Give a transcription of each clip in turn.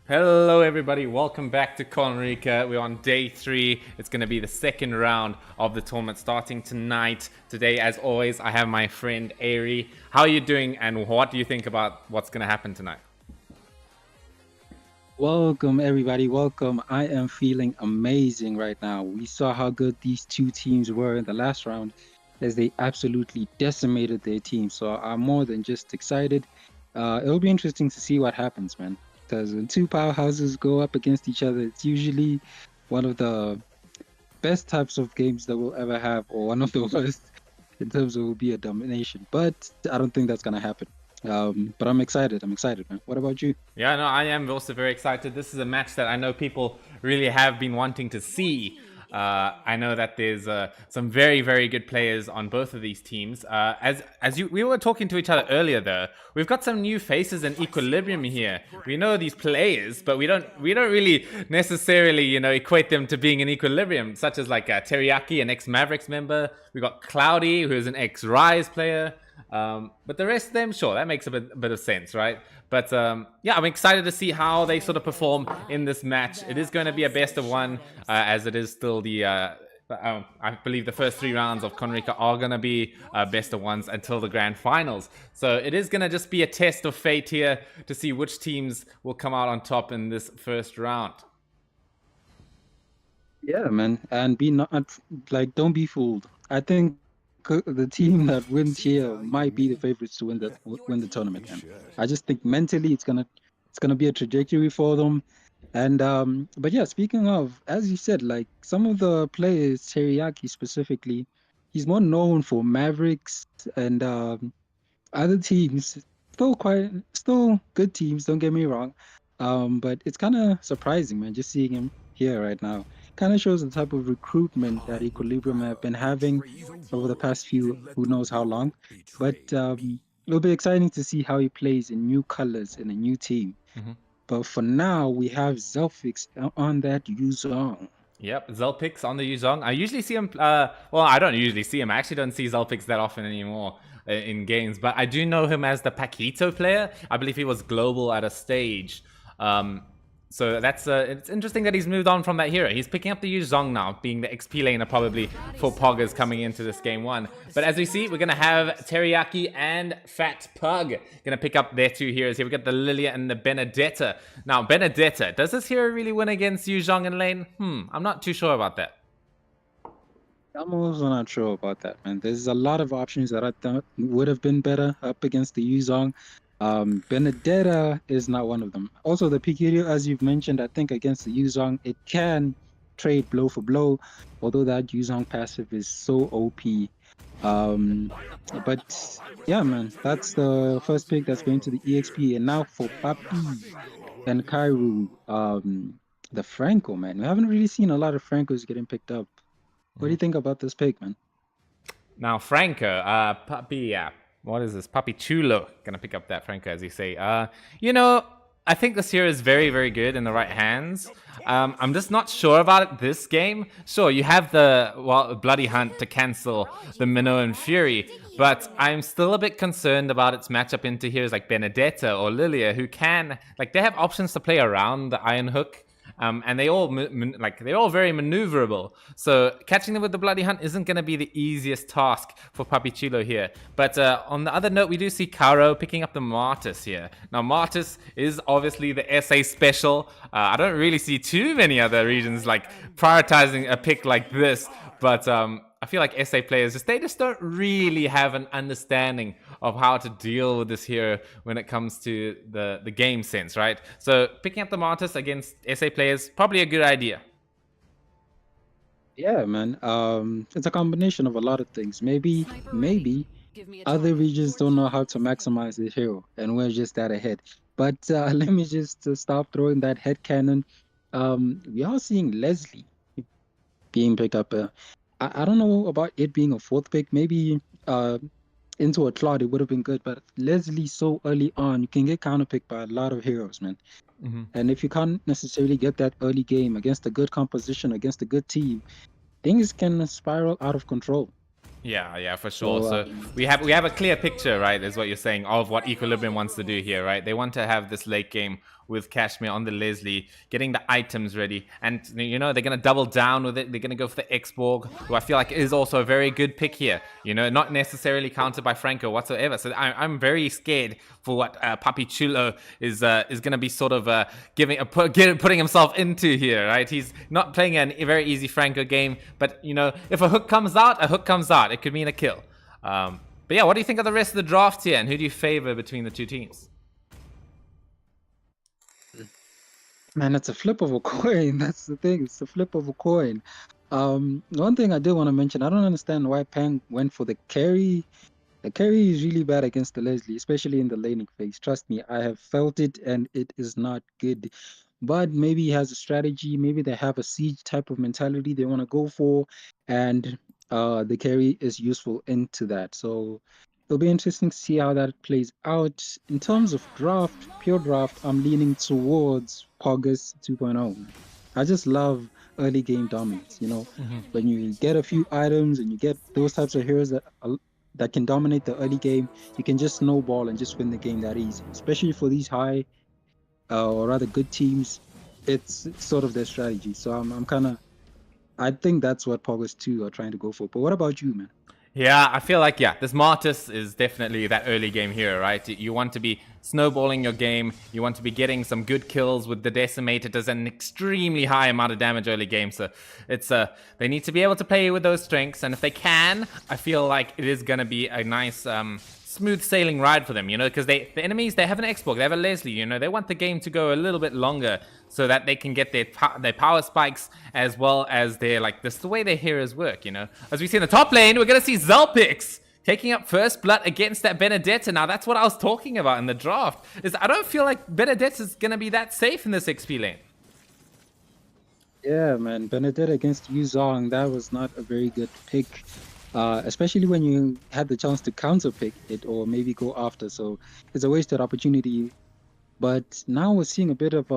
Hello everybody, welcome back to Kon-Rikka. We're on day 3. It's going to be the second round of the tournament starting tonight. Today, as always, I have my friend Ari. How are you doing and what do you think about what's going to happen tonight? Welcome, everybody. Welcome. I am feeling amazing right now. We saw how good these two teams were in the last round as they absolutely decimated their team. So I'm more than just excited. It'll be interesting to see what happens, man. Because when two powerhouses go up against each other, it's usually one of the best types of games that we'll ever have, or one of the worst in terms of will be a domination. But I don't think that's going to happen. But I'm excited. I'm excited, man. What about you? Yeah, no, I am also very excited. This is a match that I know people really have been wanting to see. I know that there's some very, very good players on both of these teams. We were talking to each other earlier, though, we've got some new faces in Equilibrium here. We know these players, but we don't really necessarily, equate them to being in Equilibrium, such as like Teriyaki, an ex-Mavericks member. We got Cloudy, who is an ex-Rise player. But the rest of them, sure, that makes a bit of sense, right? But yeah, I'm excited to see how they sort of perform in this match. It is going to be a best of one, as it is still the I believe the first 3 rounds of Kon-Rikka are going to be best of ones until the grand finals. So it is going to just be a test of fate here to see which teams will come out on top in this first round. Yeah, man, and be not like don't be fooled. I think the team that wins here might be the favorites to win the tournament. Man. I just think mentally it's gonna be a trajectory for them. And but yeah, speaking of, as you said, like some of the players, Teriyaki specifically, he's more known for Mavericks and other teams. Still good teams. Don't get me wrong. But it's kind of surprising, man, just seeing him here right now. Kind of shows the type of recruitment that Equilibrium have been having over the past who knows how long. But it'll be exciting to see how he plays in new colors in a new team. Mm-hmm. But for now, we have Zelfix on that Yuzong. Yep, Zelpix on the Yuzong. I usually see him, well, I don't usually see him. I actually don't see Zelpix that often anymore in games, but I do know him as the Paquito player. I believe he was global at a stage. So that's it's interesting that he's moved on from that hero. He's picking up the Yuzong now, being the XP laner probably for Poggers coming into this game 1. But as we see, we're going to have Teriyaki and Fat Pug going to pick up their 2 heroes here. We got the Lilia and the Benedetta. Now, Benedetta, does this hero really win against Yuzong in lane? I'm not too sure about that. I'm also not sure about that, man. There's a lot of options that I thought would have been better up against the Yuzong. Benedetta is not one of them. Also, the Pikirio, as you've mentioned, I think against the Yuzong, it can trade blow for blow, although that Yuzong passive is so OP. But yeah, man, that's the first pick that's going to the EXP. And now for Papi and Kairu, the Franco, man. We haven't really seen a lot of Francos getting picked up. What do you think about this pick, man? Now, Franco, Papi, yeah. What is this? Papi Chulo. Gonna pick up that Franco, as you say. I think this hero is very, very good in the right hands. I'm just not sure about it this game. Sure, you have the Bloody Hunt to cancel the Minoan Fury, but I'm still a bit concerned about its matchup into heroes like Benedetta or Lilia, who they have options to play around the Iron Hook. And they're all very maneuverable. So catching them with the Bloody Hunt isn't going to be the easiest task for Papichulo here. But on the other note, we do see Caro picking up the Martis here. Now, Martis is obviously the SA special. I don't really see too many other regions like prioritizing a pick like this. But I feel like SA players they just don't really have an understanding of how to deal with this hero when it comes to the game sense, right? So picking up the Martis against SA players, probably a good idea. Yeah, man. It's a combination of a lot of things. Maybe other regions don't know how to maximize the hero, and we're just that ahead. But let me just stop throwing that head cannon. We are seeing Leslie being picked up. I don't know about it being a 4th pick. Maybe into a Claude, it would have been good. But Leslie, so early on, you can get counterpicked by a lot of heroes, man. Mm-hmm. And if you can't necessarily get that early game against a good composition, against a good team, things can spiral out of control. Yeah, for sure. So we have a clear picture, right, is what you're saying, of what Equilibrium wants to do here, right? They want to have this late game with Kashmir on the Leslie, getting the items ready. And, you know, they're going to double down with it. They're going to go for the X-Borg, who I feel like is also a very good pick here. You know, not necessarily countered by Franco whatsoever. So I'm very scared for what Papi Chulo is going to be sort of putting himself into here, right? He's not playing a very easy Franco game, but, you know, if a hook comes out, a hook comes out. It could mean a kill. But yeah, what do you think of the rest of the draft here, and who do you favor between the two teams? Man, it's a flip of a coin. That's the thing. It's a flip of a coin. One thing I did want to mention, I don't understand why Pang went for the carry. The carry is really bad against the Leslie, especially in the laning phase. Trust me, I have felt it, and it is not good. But maybe he has a strategy. Maybe they have a siege type of mentality they want to go for, and the carry is useful into that. So it'll be interesting to see how that plays out. In terms of draft, pure draft, I'm leaning towards Pogus 2.0. I just love early game dominance. You know, when you get a few items and you get those types of heroes that can dominate the early game, you can just snowball and just win the game that easy. Especially for these high or rather good teams, it's sort of their strategy. So I think that's what Pogus 2 are trying to go for. But what about you, man? Yeah, I feel like, this Martis is definitely that early game hero, right? You want to be snowballing your game. You want to be getting some good kills with the Decimate. It does an extremely high amount of damage early game. So it's they need to be able to play with those strengths. And if they can, I feel like it is going to be a nice smooth sailing ride for them, you know, because the enemies, they have an X-Borg, they have a Leslie, you know, they want the game to go a little bit longer so that they can get their power spikes as well as their, like, this is the way their heroes work, you know. As we see in the top lane, we're going to see Zelpix taking up first blood against that Benedetta. Now, that's what I was talking about in the draft, is I don't feel like Benedetta is going to be that safe in this XP lane. Yeah, man, Benedetta against Yuzong, that was not a very good pick. Especially when you had the chance to counter pick it or maybe go after. So it's a wasted opportunity. But now we're seeing a bit of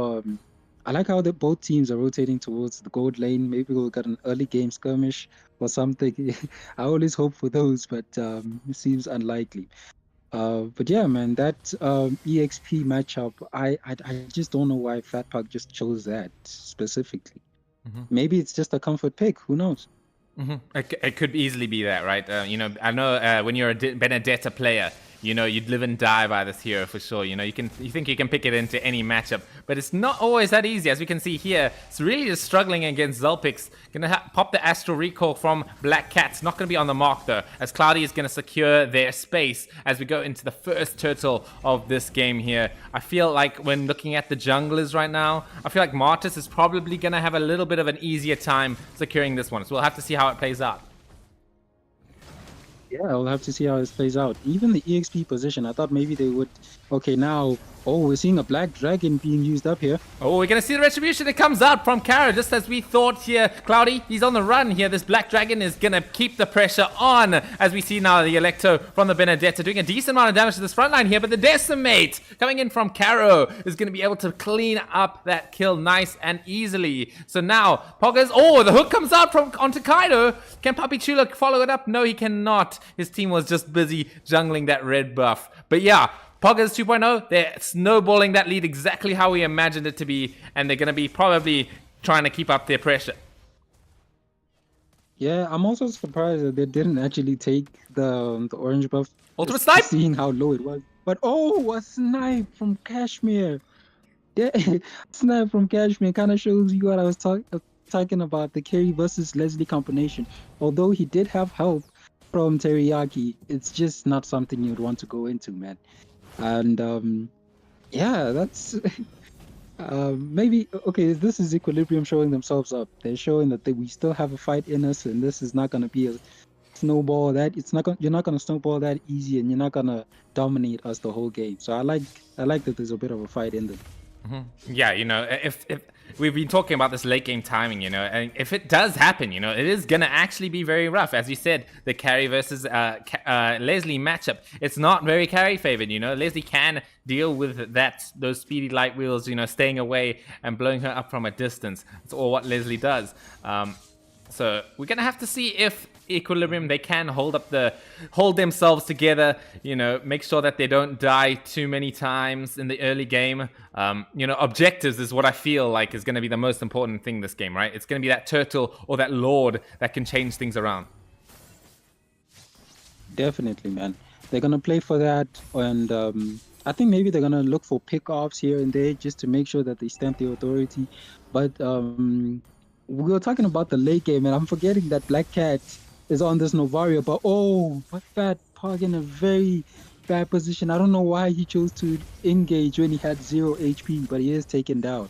I like how both teams are rotating towards the gold lane. Maybe we'll get an early game skirmish or something. I always hope for those, but it seems unlikely. But yeah, man, that EXP matchup, I just don't know why Flatpak just chose that specifically. Maybe it's just a comfort pick. Who knows? It could easily be that, right? You know, I know when you're a Benedetta player, you know, you'd live and die by this hero for sure. You know, you think you can pick it into any matchup, but it's not always that easy. As we can see here, it's really just struggling against Zelpix. Gonna pop the Astral Recall from Black Cat's not gonna be on the mark though, as Cloudy is gonna secure their space as we go into the first turtle of this game here. I feel like when looking at the junglers right now, I feel like Martis is probably gonna have a little bit of an easier time securing this one. So we'll have to see how it plays out. Yeah, I'll have to see how this plays out. Even the EXP position, I thought maybe they would... Okay, now... Oh, we're seeing a Black Dragon being used up here. Oh, we're going to see the retribution that comes out from Kara, just as we thought here. Cloudy, he's on the run here. This Black Dragon is going to keep the pressure on. As we see now, the Electo from the Benedetta doing a decent amount of damage to this front line here. But the Decimate coming in from Caro is going to be able to clean up that kill nice and easily. So now, Poggers... Oh, the hook comes out onto Kaido. Can Papi Chulo follow it up? No, he cannot. His team was just busy jungling that red buff. But yeah... Poggers 2.0, they're snowballing that lead exactly how we imagined it to be, and they're going to be probably trying to keep up their pressure. Yeah, I'm also surprised that they didn't actually take the orange buff. Ultimate snipe! Seeing how low it was. But oh, a snipe from Kashmir. Yeah, snipe from Kashmir kind of shows you what I was talking about, the carry versus Leslie combination. Although he did have help from Teriyaki, it's just not something you'd want to go into, man. And yeah, that's maybe okay. This is Equilibrium showing themselves up. They're showing that we still have a fight in us, and this is not going to be a snowball. You're not going to snowball that easy, and you're not going to dominate us the whole game. So I like that there's a bit of a fight in them. Yeah, you know, if we've been talking about this late game timing, you know, and if it does happen, you know, it is gonna actually be very rough. As you said, the carry versus Leslie matchup, it's not very carry favored. You know, Leslie can deal with those speedy light wheels, you know, staying away and blowing her up from a distance. That's all what Leslie does. So we're gonna have to see if Equilibrium they can hold themselves together. You know, make sure that they don't die too many times in the early game. You know, objectives is what I feel like is gonna be the most important thing this game, right? It's gonna be that turtle or that lord that can change things around. Definitely, man. They're gonna play for that, and I think maybe they're gonna look for pickoffs here and there just to make sure that they stamp their authority. But we were talking about the late game, and I'm forgetting that Black Cat is on this Novaria. But oh, what Fat Pog in a very bad position. I don't know why he chose to engage when he had 0 HP, but he is taken down.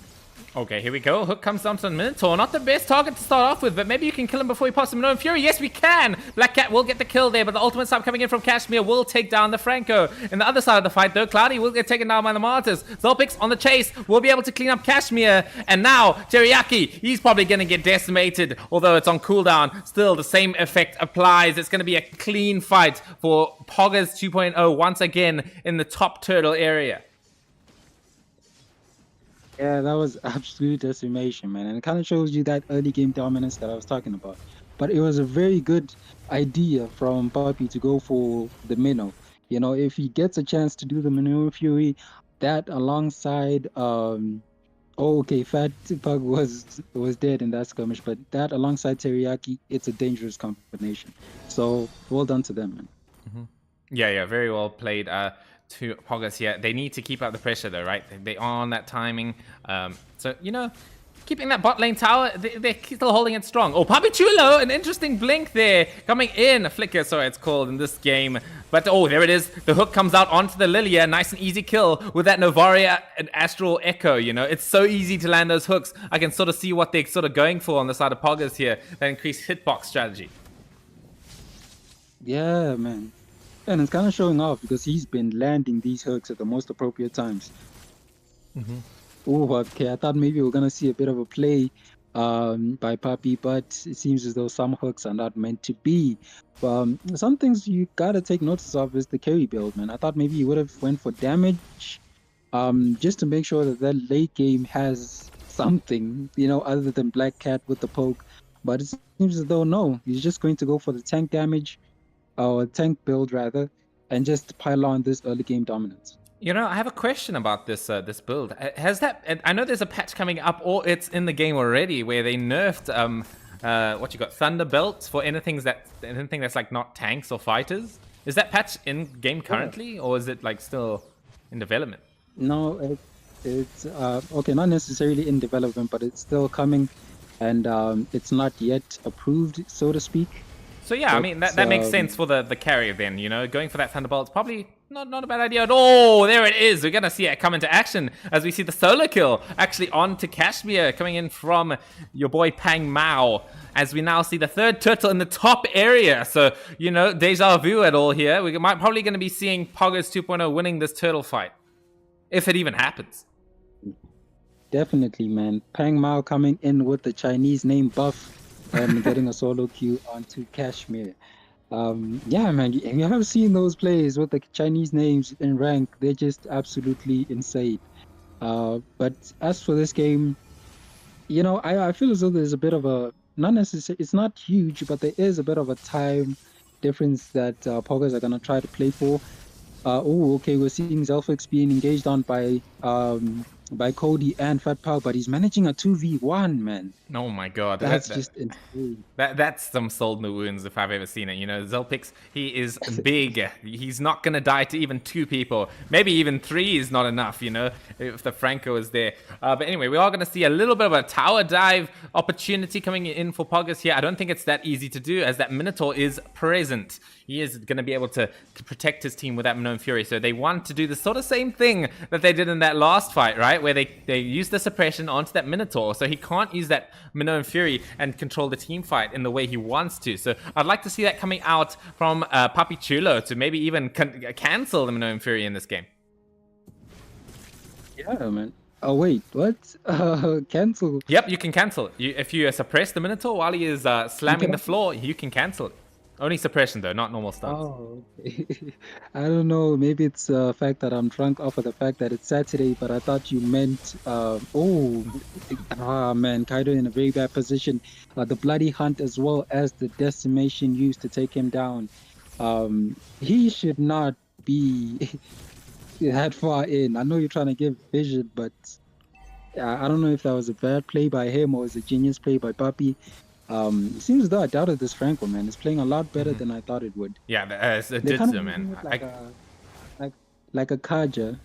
Okay, here we go. Hook comes down to the Minotaur. Not the best target to start off with, but maybe you can kill him before he pops him. No Fury. Yes, we can. Black Cat will get the kill there, but the ultimate sub coming in from Kashmir will take down the Franco. In the other side of the fight, though, Cloudy will get taken down by the Martyrs. Zolpix on the chase will be able to clean up Kashmir. And now, Teriyaki, he's probably going to get decimated, although it's on cooldown. Still, the same effect applies. It's going to be a clean fight for Poggers 2.0 once again in the top turtle area. Yeah, that was absolute decimation, man. And it kind of shows you that early game dominance that I was talking about. But it was a very good idea from Puppy to go for the Minnow. You know, if he gets a chance to do the Minnow Fury, that alongside okay, Fat Pug was dead in that skirmish, but that alongside Teriyaki, it's a dangerous combination. So well done to them, man. Mm-hmm. Yeah, very well played. To Poggers here. They need to keep up the pressure though, right? They are on that timing. So, you know, keeping that bot lane tower, they're still holding it strong. Oh, Papi Chulo, an interesting blink there. Coming in, a flicker, sorry, it's called in this game. But, oh, there it is. The hook comes out onto the Lilia. Nice and easy kill with that Novaria and Astral Echo, you know. It's so easy to land those hooks. I can sort of see what they're sort of going for on the side of Poggers here. That increased hitbox strategy. Yeah, man. And it's kind of showing off because he's been landing these hooks at the most appropriate times. Mm-hmm. Oh, okay. I thought maybe we're going to see a bit of a play by Papi, but it seems as though some hooks are not meant to be. Some things you got to take notice of is the carry build, man. I thought maybe he would have went for damage just to make sure that that late game has something, you know, other than Black Cat with the poke. But it seems as though, no, he's just going to go for the tank damage. Or tank build rather, and just pile on this early game dominance. You know, I have a question about this this build. Has that? I know there's a patch coming up, or it's in the game already, where they nerfed what you got, Thunder Belts for anything that's like not tanks or fighters. Is that patch in game currently, or is it like still in development? No, it's okay, not necessarily in development, but it's still coming, and it's not yet approved, so to speak. So yeah, I mean, that makes sense for the carry then, you know, going for that Thunderbolt's probably not a bad idea at all. There it is. We're going to see it come into action as we see the solo kill actually on to Kashmir coming in from your boy Pang Mao, as we now see the third turtle in the top area. So, you know, deja vu at all here. We might probably going to be seeing Poggers 2.0 winning this turtle fight, if it even happens. Definitely, man. Pang Mao coming in with the Chinese name buff. And getting a solo queue onto Kashmir. Yeah, man, you have seen those plays with the Chinese names in rank. They're just absolutely insane. But as for this game, you know, I feel as though there's a bit of a, not necessarily, it's not huge, but there is a bit of a time difference that Poggers are going to try to play for. Okay, we're seeing Zelfix being engaged on by Cody and Fat Pal, but he's managing a 2v1, man. Oh my god. That's just insane. That's some salt in the wounds if I've ever seen it. You know, Zelpix, he is big. He's not going to die to even 2 people. Maybe even 3 is not enough, you know, if the Franco is there. But anyway, we are going to see a little bit of a tower dive opportunity coming in for Poggers here. I don't think it's that easy to do, as that Minotaur is present. He is going to be able to protect his team with that Minoan Fury. So they want to do the sort of same thing that they did in that last fight, right? Where they use the suppression onto that Minotaur. So he can't use that Minoan Fury and control the team fight in the way he wants to. So I'd like to see that coming out from Papi Chulo to maybe even cancel the Minoan Fury in this game. Yeah, man. Oh, wait, what? Cancel? Yep, you can cancel it. If you suppress the Minotaur while he is slamming the floor, you can cancel it. Only suppression though, not normal stuns. Oh, okay. I don't know. Maybe it's the fact that I'm drunk off of the fact that it's Saturday, but I thought you meant, man, Kaido in a very bad position. The bloody hunt as well as the decimation used to take him down. He should not be that far in. I know you're trying to give vision, but I don't know if that was a bad play by him or was a genius play by Papi. It seems as though I doubted this Franco, man. It's playing a lot better than I thought it would. Yeah, it They did kind so, of man. using it like a Kaja.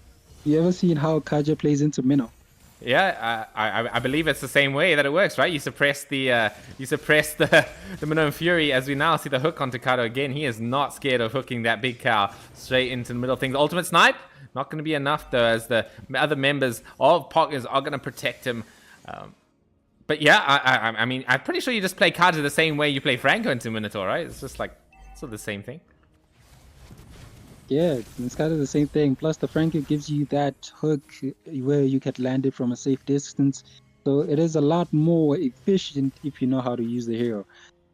You ever seen how Kaja plays into Minnow? Yeah, I believe it's the same way that it works, right? You suppress the the Minnow Fury, as we now see the hook onto Kaido again. He is not scared of hooking that big cow straight into the middle of things. The ultimate snipe, not going to be enough though, as the other members of Poggers are going to protect him. But yeah, I mean, I'm pretty sure you just play Kaja the same way you play Franco into Minotaur, right? It's just like sort of the same thing. Yeah, it's kind of the same thing. Plus, the Franco gives you that hook where you can land it from a safe distance. So it is a lot more efficient if you know how to use the hero.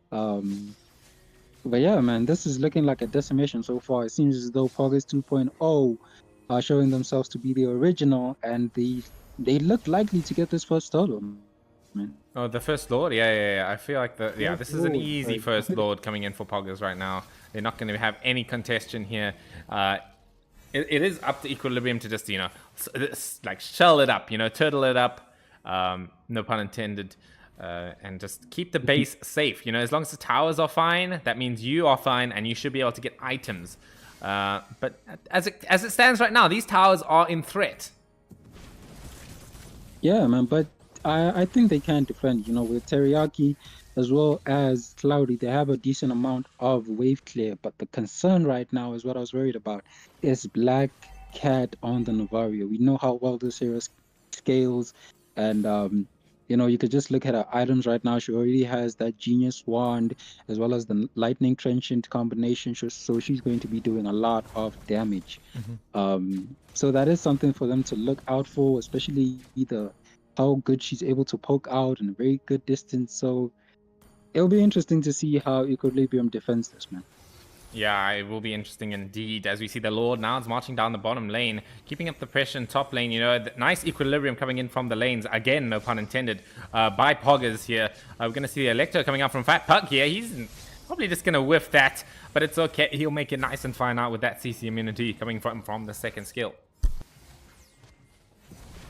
But yeah, man, this is looking like a decimation so far. It seems as though Poggers 2.0 are showing themselves to be the original, and they look likely to get this first title, man. Oh, the first Lord? Yeah. I feel like this is an Lord, easy like- first Lord coming in for Poggers right now. They're not going to have any contention here. It is up to Equilibrium to just, like shell it up, turtle it up, no pun intended, and just keep the base safe. As long as the towers are fine, that means you are fine, and you should be able to get items. But as it stands right now, these towers are in threat. Yeah, man, but I think they can defend, with Teriyaki as well as Cloudy, they have a decent amount of wave clear. But the concern right now is what I was worried about is Black Cat on the Novario. We know how well this hero scales, and you could just look at her items right now. She already has that Genius Wand as well as the Lightning Trenchant combination, so she's going to be doing a lot of damage. So that is something for them to look out for, especially how good she's able to poke out in a very good distance. So it'll be interesting to see how Equilibrium defends this, man. Yeah, it will be interesting indeed. As we see the Lord now is marching down the bottom lane, keeping up the pressure in top lane. Nice equilibrium coming in from the lanes. Again, no pun intended, by Poggers here. We're going to see the Electro coming out from Fat Puck here. He's probably just going to whiff that, but it's okay. He'll make it nice and fine out with that CC immunity coming from the second skill.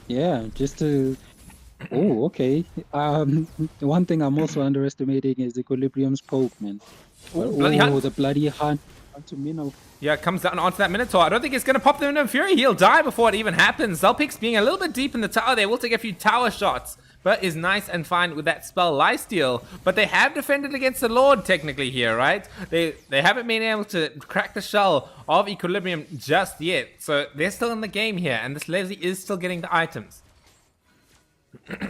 Yeah, just to... Oh, okay. One thing I'm also underestimating is Equilibrium's poke, man. Bloody hunt. The bloody hunt onto Minnow. Yeah, it comes down onto that Minotaur. I don't think it's going to pop the Minnow Fury. He'll die before it even happens. Zelpix being a little bit deep in the tower there will take a few tower shots, but is nice and fine with that spell Lifesteal. But they have defended against the Lord technically here, right? They haven't been able to crack the shell of Equilibrium just yet. So they're still in the game here, and this Leslie is still getting the items.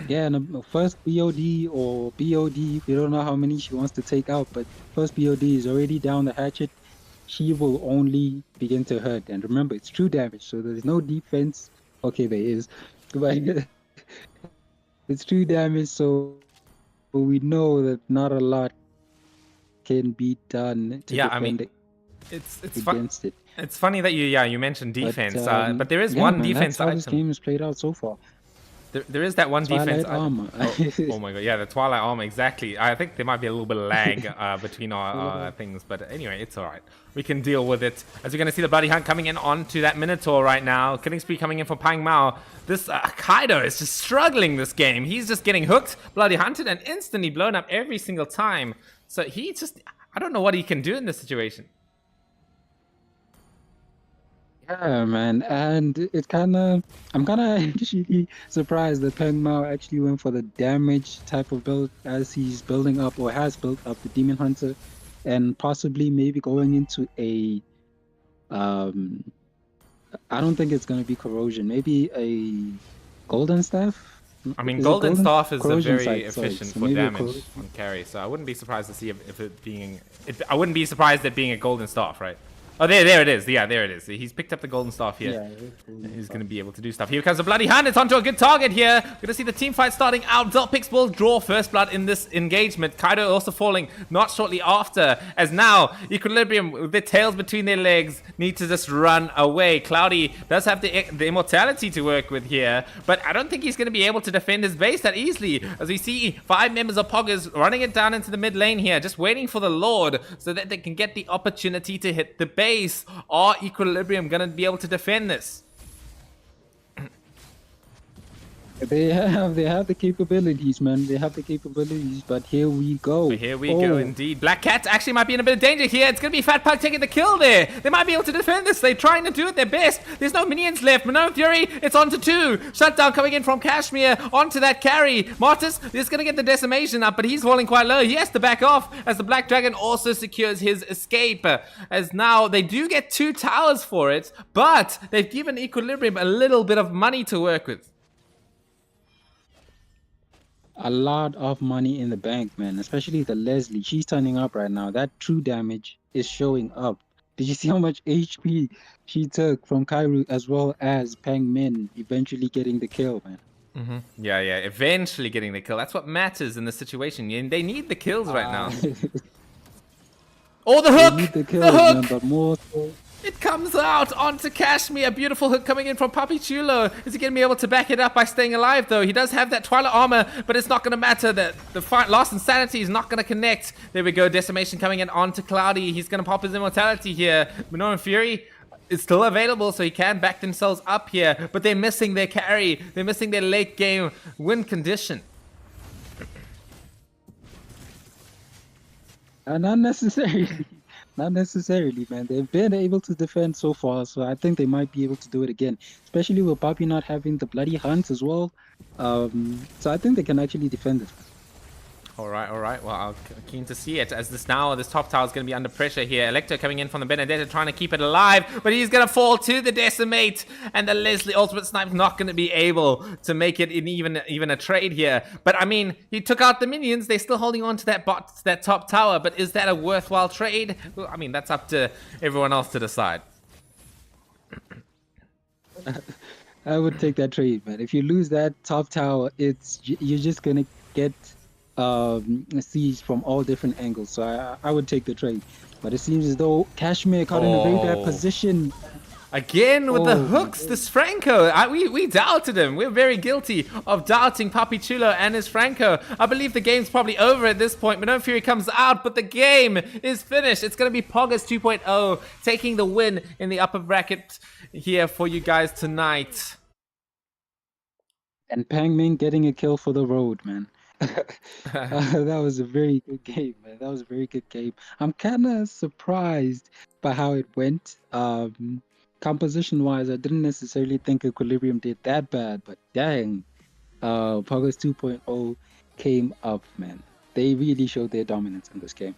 Yeah, and first BOD or BOD, we don't know how many she wants to take out, but first BOD is already down the hatchet. She will only begin to hurt. And remember, it's true damage, so there's no defense. Okay, there is. But it's true damage, so we know that not a lot can be done to defend it's against it. It's funny that you mentioned defense, but there is yeah, one man, defense that's how this item. game has played out so far. There is that one defense Twilight armor. oh my god, yeah, the Twilight armor, exactly. I think there might be a little bit of lag between our things, but anyway, it's alright. We can deal with it. As we're going to see the Bloody Hunt coming in onto that Minotaur right now. Killing spree coming in for Pang Mao. This Kaido is just struggling this game. He's just getting hooked, Bloody Hunted, and instantly blown up every single time. So he just, I don't know what he can do in this situation. Yeah, man, and I'm kind of actually surprised that Peng Mao actually went for the damage type of build as he's building up or has built up the Demon Hunter, and possibly maybe going into a, I don't think it's going to be Corrosion, maybe a Golden Staff? I mean, Is it Golden Staff is Corrosion very side, efficient so for maybe a damage on carry, so I wouldn't be surprised to see if it being, I wouldn't be surprised at being a Golden Staff, right? Oh, there it is. Yeah, there it is. He's picked up the golden staff here. Yeah, He's going to be able to do stuff. Here comes the bloody hand. It's onto a good target here. We're going to see the team fight starting out. Zelpix will draw first blood in this engagement. Kaido also falling not shortly after. As now, Equilibrium, with their tails between their legs, need to just run away. Cloudy does have the immortality to work with here, but I don't think he's going to be able to defend his base that easily. As we see 5 members of Poggers running it down into the mid lane here, just waiting for the Lord so that they can get the opportunity to hit the base. Are Equilibrium gonna be able to defend this? They have the capabilities, man. They have the capabilities, but here we go. Here we go, indeed. Black Cat actually might be in a bit of danger here. It's going to be Fat Pug taking the kill there. They might be able to defend this. They're trying to do it their best. There's no minions left. Minoan Fury, it's on to 2. Shutdown coming in from Kashmir onto that carry. Martis is going to get the decimation up, but he's falling quite low. He has to back off as the Black Dragon also secures his escape. As now they do get 2 towers for it, but they've given Equilibrium a little bit of money to work with. A lot of money in the bank, man. Especially the Leslie. She's turning up right now. That true damage is showing up. Did you see how much HP she took from Kairu as well as Pang Min eventually getting the kill, man? Yeah, eventually getting the kill. That's what matters in this situation. And they need the kills right now. Oh, the hook! They need the kills, the hook! man, but more so. It comes out onto Kashmir. A beautiful hook coming in from Papi Chulo. Is he going to be able to back it up by staying alive, though? He does have that Twilight armor, but it's not going to matter. The Lost Insanity is not going to connect. There we go. Decimation coming in onto Cloudy. He's going to pop his immortality here. Minoan Fury is still available, so he can back themselves up here. But they're missing their carry. They're missing their late game win condition. Not necessarily. Not necessarily, man. They've been able to defend so far, so I think they might be able to do it again. Especially with Papi not having the bloody hunt as well. So I think they can actually defend it. All right. Well, I'm keen to see it as this top tower is going to be under pressure here. Electro coming in from the Benedetta trying to keep it alive, but he's going to fall to the Decimate, and the Leslie Ultimate Snipe's not going to be able to make it in even a trade here. But I mean, he took out the minions. They're still holding on to that top tower, but is that a worthwhile trade? Well, I mean, that's up to everyone else to decide. I would take that trade, man. If you lose that top tower, you're just going to get siege from all different angles, so I would take the trade. But it seems as though Kashmir caught in a very bad position. Again with the hooks, this Franco. We doubted him. We're very guilty of doubting Papi Chulo and his Franco. I believe the game's probably over at this point. Minoan Fury comes out, but the game is finished. It's going to be Poggers 2.0 taking the win in the upper bracket here for you guys tonight. And Pang Min getting a kill for the road, man. That was a very good game, man. That was a very good game. I'm kind of surprised by how it went. Composition-wise, I didn't necessarily think Equilibrium did that bad, but dang, Poggers 2.0 came up, man. They really showed their dominance in this game.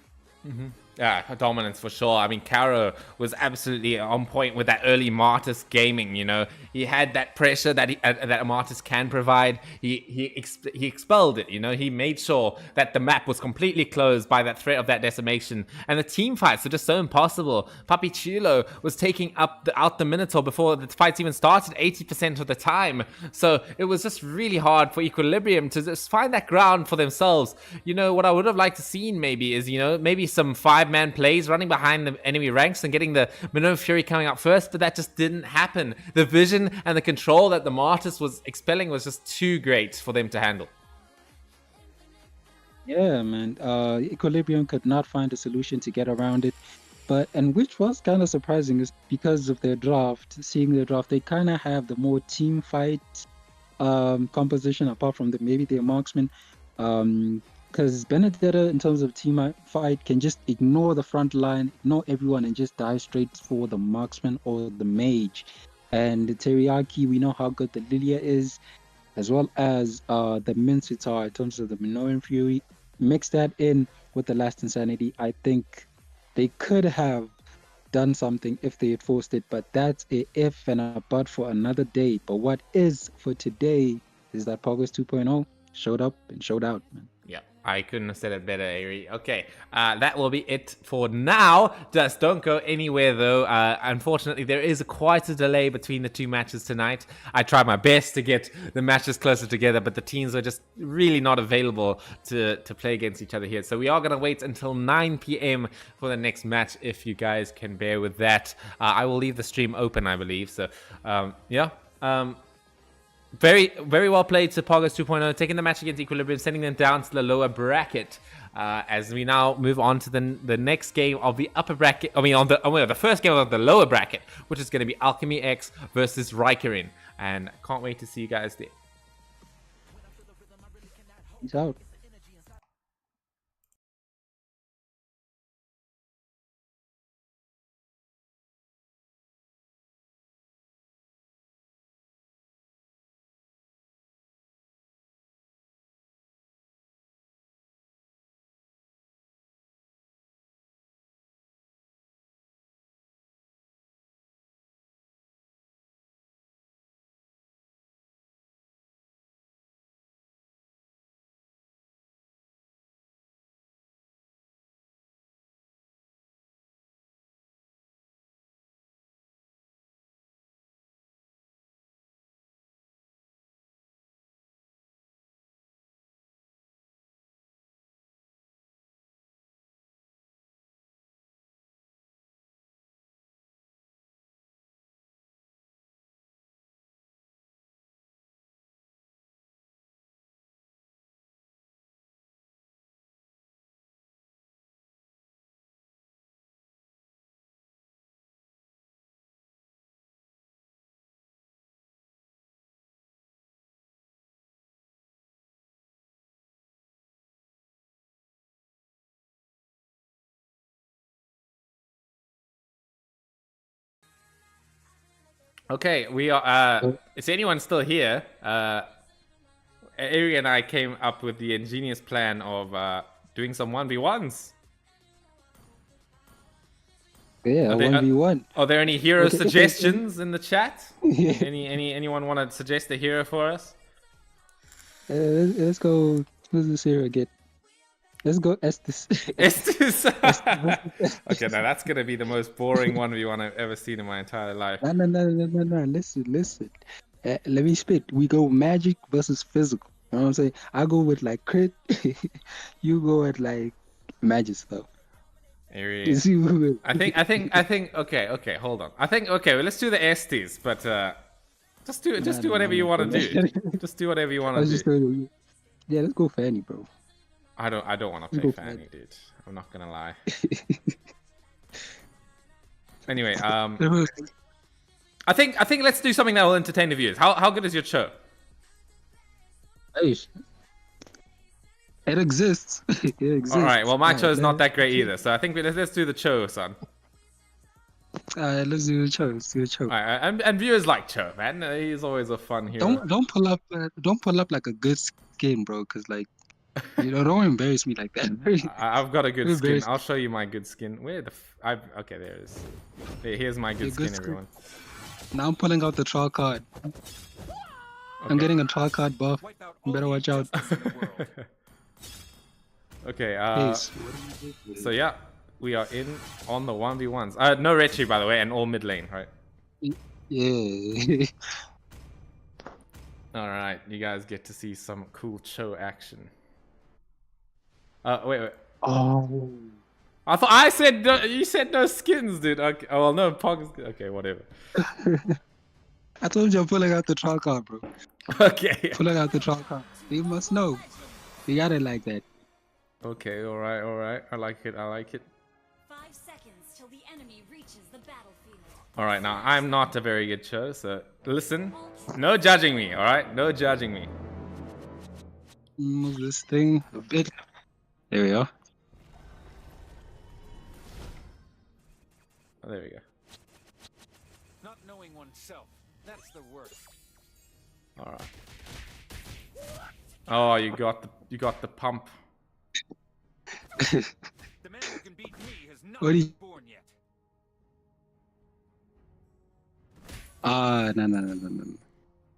Yeah, dominance for sure. I mean, Caro was absolutely on point with that early Martis gaming, you know. He had that pressure that that Martis can provide. He expelled it, you know. He made sure that the map was completely closed by that threat of that decimation. And the team fights were just so impossible. Papi Chulo was taking out the Minotaur before the fights even started 80% of the time. So it was just really hard for Equilibrium to just find that ground for themselves. You know, what I would have liked to see maybe is, you know, maybe some 5-man plays running behind the enemy ranks and getting the Minoan Fury coming up first, but that just didn't happen. The vision and the control that the Martis was expelling was just too great for them to handle. Yeah, man. Equilibrium could not find a solution to get around it. And which was kind of surprising is because of their draft. Seeing their draft, they kind of have the more team fight composition apart from maybe their marksman. Because Benedetta, in terms of team fight, can just ignore the front line, ignore everyone, and just dive straight for the marksman or the mage. And the Teriyaki, we know how good the Lilia is, as well as the Mincetar in terms of the Minoan Fury. Mix that in with the Last Insanity. I think they could have done something if they had forced it, but that's a if and a but for another day. But what is for today is that Poggers 2.0 showed up and showed out, man. Yeah, I couldn't have said it better, Ari. Okay, that will be it for now. Just don't go anywhere, though. Unfortunately, there is quite a delay between the two matches tonight. I tried my best to get the matches closer together, but the teams are just really not available to play against each other here. So we are going to wait until 9 p.m. for the next match, if you guys can bear with that. I will leave the stream open, I believe. So, yeah. Very, very well played to Poggers 2.0, taking the match against Equilibrium, sending them down to the lower bracket. As we now move on to the next game of the upper bracket. I mean, the first game of the lower bracket, which is going to be Alchemy X versus Rikerin. And can't wait to see you guys there. Peace out. Okay, we are. Is anyone still here? Ari and I came up with the ingenious plan of doing some 1v1s. Yeah, 1v1. Are there any hero suggestions in the chat? Anyone want to suggest a hero for us? Let's go. Who's this hero again? Let's go Estes. Estes. Okay, now that's gonna be the most boring 1v1 I've ever seen in my entire life. No. Listen. Let me spit. We go magic versus physical. You know what I'm saying? I go with like crit. You go at like magic stuff. I think. Okay. Hold on. Okay. Well, let's do the Estes, but just do whatever you want to do. Just do whatever you want to do. Yeah, let's go Fanny, bro. I don't want to play Fanny, dude. I'm not gonna lie. Anyway, I think let's do something that will entertain the viewers. How good is your show? Hey, it exists. It exists. All right. Well, my show is not that great either, so I think let's do the show, son. Let's do the show. Let's do the show. All right, and viewers like Cho, man. He's always a fun hero. Don't pull up like a good skin, bro. Cause like, you know, don't embarrass me like that. I've got a good skin. I'll show you my good skin. Where the okay, there it is. Here's my good skin, everyone. Now I'm pulling out the trial card. Okay. I'm getting a trial card buff. You better watch out. Okay. So yeah, we are in on the 1v1s. No Retri, by the way, and all mid lane, right? Yeah. All right, you guys get to see some cool Cho action. Wait. Oh. I thought I said you said no skins, dude. Okay. Oh well, no Pogs. Okay, whatever. I told you I'm pulling out the trial card, bro. Okay. Pulling out the trial card. You must know. You got it like that. Okay. All right. I like it. 5 seconds till the enemy reaches the battlefield. All right. Now I'm not a very good Cho, so listen. No judging me. All right. No judging me. Move this thing a bit. There we go. Oh, there we go. Not knowing oneself, that's the worst. All right. Oh, you got the pump. The man who can beat me has not What been born yet. No.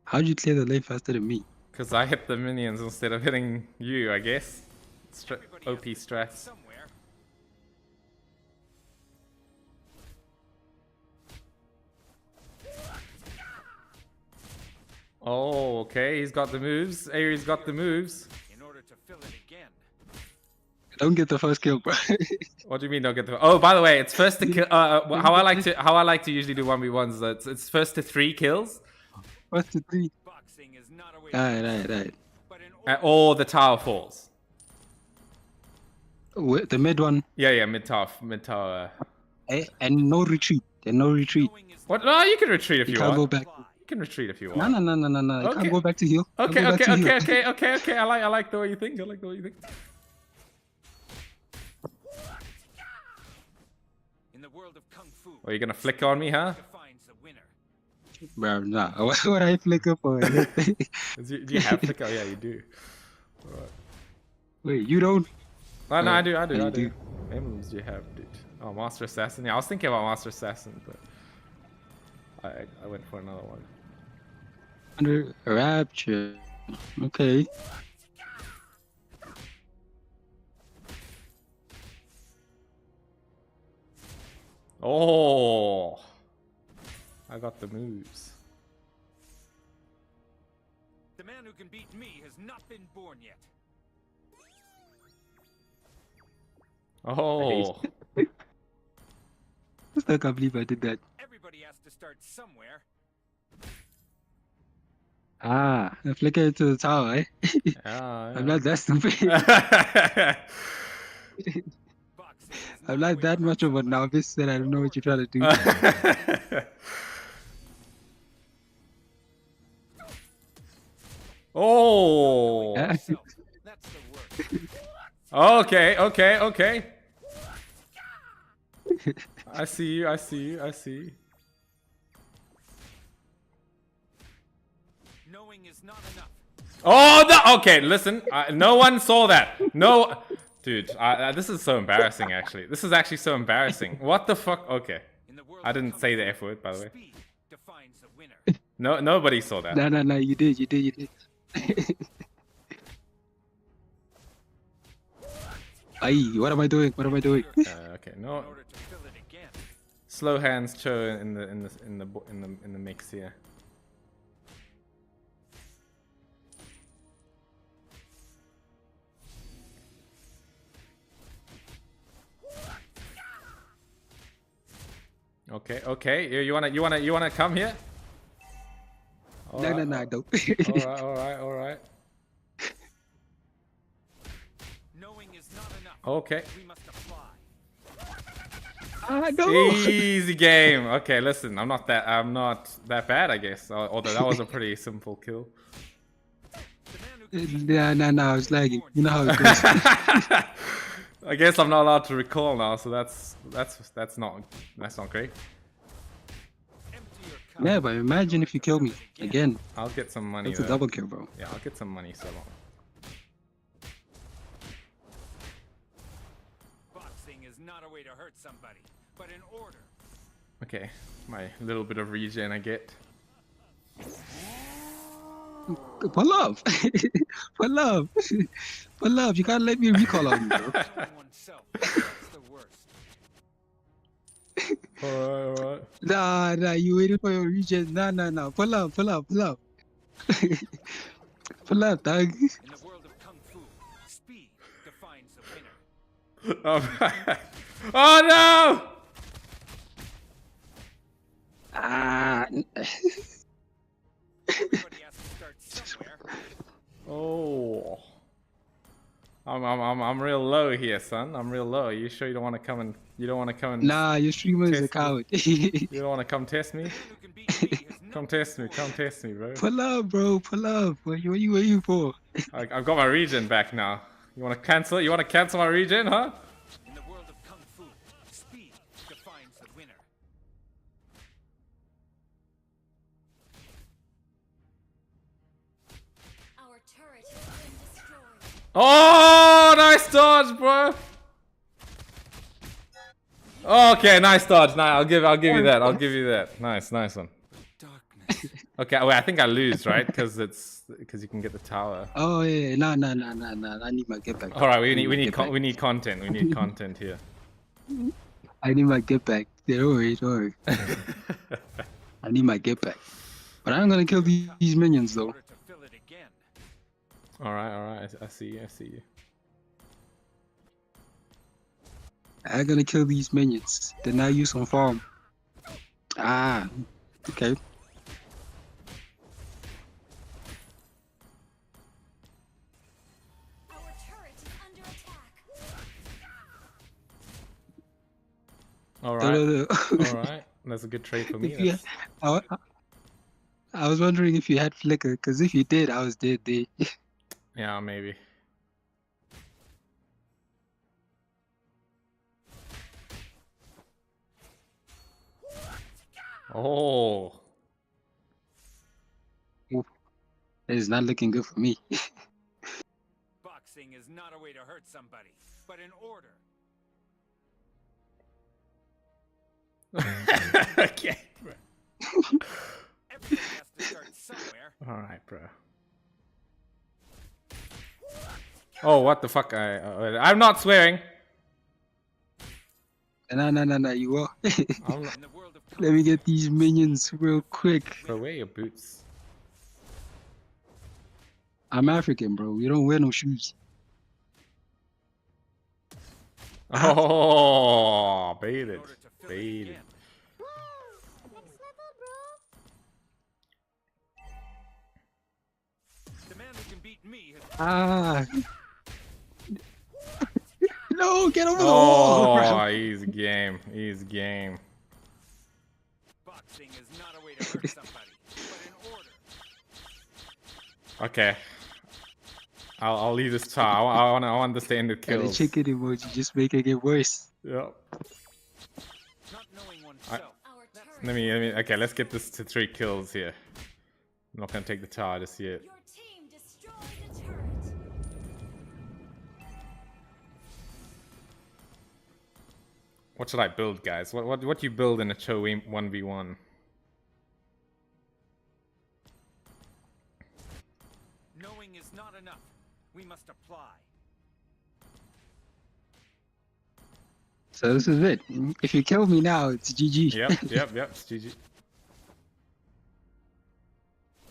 How'd you clear the lane faster than me? Cause I hit the minions instead of hitting you, I guess. OP stress. Somewhere. Oh, okay. He's got the moves. Aries got the moves. In order to fill it again. Don't get the first kill, bro. What do you mean don't get the? Oh, by the way, it's first to kill. How I like to usually do 1v1s. It's first to 3 kills. First to 3. Boxing is not a way Right. but in Or the tower falls. The mid one. Yeah, mid tower. And no retreat. And no retreat. knowing is What? No, you can retreat if You you can't go want. back. You can retreat if you No. want. You Okay. can't go back to heal. Can't Okay. go back to heal. Okay. I like the way you think. I like the way you think. in the world of kung fu. Are you gonna flick on me, huh? Defines the winner. Bro, nah. What would I flicker for? Do you have flick? Oh yeah, you do. Wait, you don't? Oh, no, I do. you How do. many moves do you have, dude? Oh, Master Assassin. Yeah, I was thinking about Master Assassin, but I went for another one. Under Rapture. Okay. Oh, I got the moves. The man who can beat me has not been born yet. Oh, I still can't believe I did that. Everybody has to start somewhere. I flicker into the tower, eh? yeah. I'm not that stupid. Boxing is I'm not a not way that to much hurt of a somebody. novice that I don't know what you're trying to do. Oh. Yourself. That's the worst. Okay. I see you. Knowing is not enough. Oh, okay, listen. No one saw that. No. Dude, this is so embarrassing, actually. This is actually so embarrassing. What the fuck? Okay. In the world I of didn't kung say fu, the F word, by the way. Speed defines the winner. No, nobody saw that. No, you did. Aye, what am I doing? Okay, In no. order to fill it again. Slow hands, Cho, in the mix here. Okay. You wanna come here? No, I don't. All right. Knowing is not enough. Okay. We must apply. No. Easy game. Okay, listen, I'm not that bad, I guess. Although that was a pretty simple kill. The man who can beat No, I was lagging. You know how it goes. I guess I'm not allowed to recall now, so that's not great. empty your cup. Yeah, but imagine if you kill me again. I'll get some money. That's a though. double kill, bro. Yeah, I'll get some money. So long. Boxing is not a way to hurt somebody, but in order. Okay, my little bit of regen I get. For love. For love. For love. You can't let me recall on you, bro. Killing oneself. That's the worst. Alright. Nah, you waited for your regen. No. For love. For love, dog. In the world of kung fu, speed defines the winner. Oh no! Everybody has to start somewhere. Oh. I'm real low here, son. I'm real low. You sure you don't want to come and Nah, your streamer is a Test coward. you don't want to come test me? The man who can beat me has not Come test me, bro. For love, bro. For love. What you waiting for? I've got my regen back now. You want to cancel? You want to cancel my regen, huh? In the world of kung fu, speed defines the winner. Our turret has been destroyed. Oh, nice dodge, bro. Okay, nice dodge. Nah, I'll give you that. Nice one. Darkness. Okay, wait, I think I lose, right? Because it's because you can get the tower. Oh yeah, no. I need my get back. All right, we I need my get back. content. We need content here. I need my get back. Don't worry. I need my get back. But I'm gonna kill these minions In though. order to fill it again. All right. I see you. I see you. I'm gonna kill these minions. Then I use some farm. Ah, okay. Our turret is under attack. All No, right. no, no. All right. That's a good trade for me. If you- That's- I was wondering if you had flicker, because if you did, I was dead there. Yeah, maybe. Oh. It is not looking good for me. Boxing is not a way to hurt somebody, but an order. Okay. Bro. Everything has to start somewhere. All right, bro. Oh, what the fuck? I'm not swearing. No, you will. I'm not. In the world of Let me get these minions real quick. Bro, wear your boots. I'm African, bro. We don't wear no shoes. Oh, in baited. order to fill it Baited. again. The man who can beat me has Ah. No, get over the wall. Oh, easy game. Easy game. boxing is not a way to hurt somebody, but an order. Okay. I'll leave this tower. I want this to end with And the kills. chicken emoji just making it worse. Yep. Not knowing oneself. Our turret. Let me. Okay, let's get this to 3 kills here. I'm not gonna take the tower just yet. Your team destroyed a turret. What should I build, guys? What do you build in a Cho 1v1? Knowing is not enough. We must apply. So this is it. If you kill me now, it's GG. Yep. It's GG.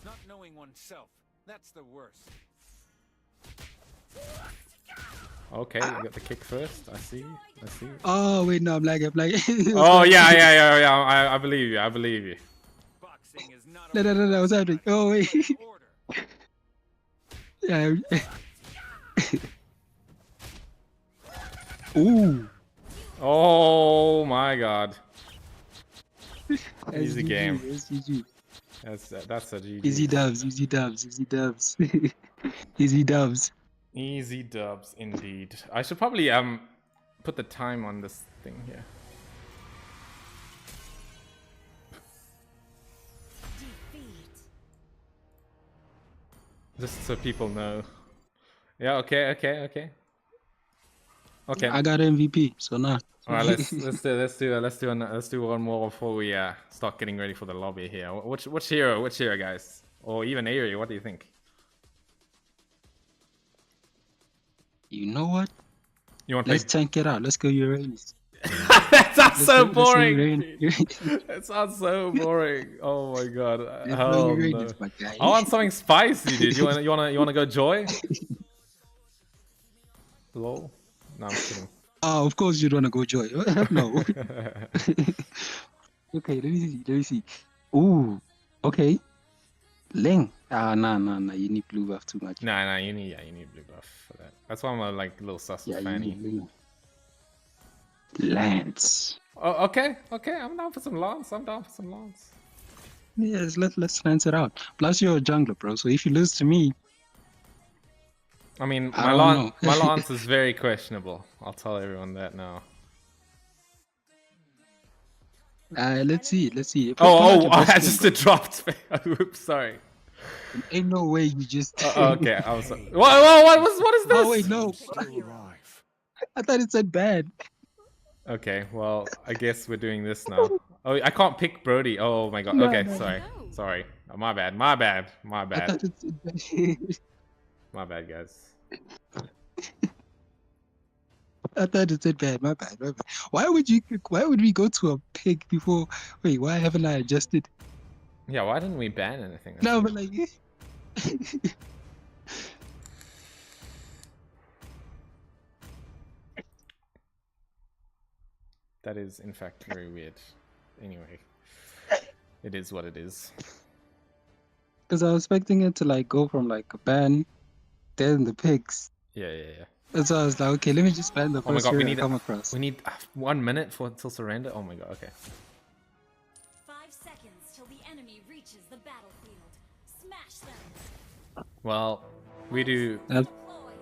Not knowing oneself. That's the worst. Okay, you got the kick first. I see. Oh wait, no, I'm lagging. Oh yeah. I believe you. I believe you. Boxing is not a No, what's happening? Oh wait. order. Yeah. Ooh. Oh my god. That's Easy GG, game. That's GG. That's a GG. Easy dubs. Easy dubs. Easy dubs indeed. I should probably put the time on this thing here. Defeat. Just so people know. Yeah, okay. Okay. I got MVP, so nah. Alright, let's do one more before we start getting ready for the lobby here. Which hero, guys? Or even Aerie, what do you think? You know what? You want Let's to tank it out. Let's go Uranus. That sounds so Let's go boring. Uranus. That sounds so boring. Oh my god. Let's go Hell no. Uranus, my guy. I want something spicy, dude. You wanna go Joy? Lol. No, I'm kidding. Oh, of course you'd want to go Joy. No. Okay, let me see. Ooh, okay. Ling. Nah. You need blue buff too much. Nah, you need blue buff for that. That's why I'm a little sus Yeah, you fanny. need blue. Lance. Oh, okay. I'm down for some Lance. Yes, let's lance it out. Plus you're a jungler, bro. So if you lose to me, I mean, I don't know. my Lance is very questionable. I'll tell everyone that now. let's see. Oh, I just dropped. Oops, sorry. Ain't no way you just. Okay, I was. What is this? Oh wait, no. I thought it said bad. Okay, well, I guess we're doing this now. Oh, I can't pick Brody. Oh my god. No, Okay, no. sorry. My bad. My bad. My I bad. thought it's My bad, guys. I thought it said bad. My bad. My bad. Why would we go to a pig before? Wait, why haven't I adjusted? Yeah, why didn't we ban anything? That's No, weird. but like. That is, in fact, very weird. Anyway, it is what it is. Because I was expecting it to like go from like a ban, then the pigs. Yeah, yeah, yeah. And so I was like, okay, let me just ban the Oh my first god, hero I come across. we need 1 minute for until surrender. Oh my god, okay. 5 seconds till the enemy reaches the battlefield. Smash them. Well, we do That- Deployed.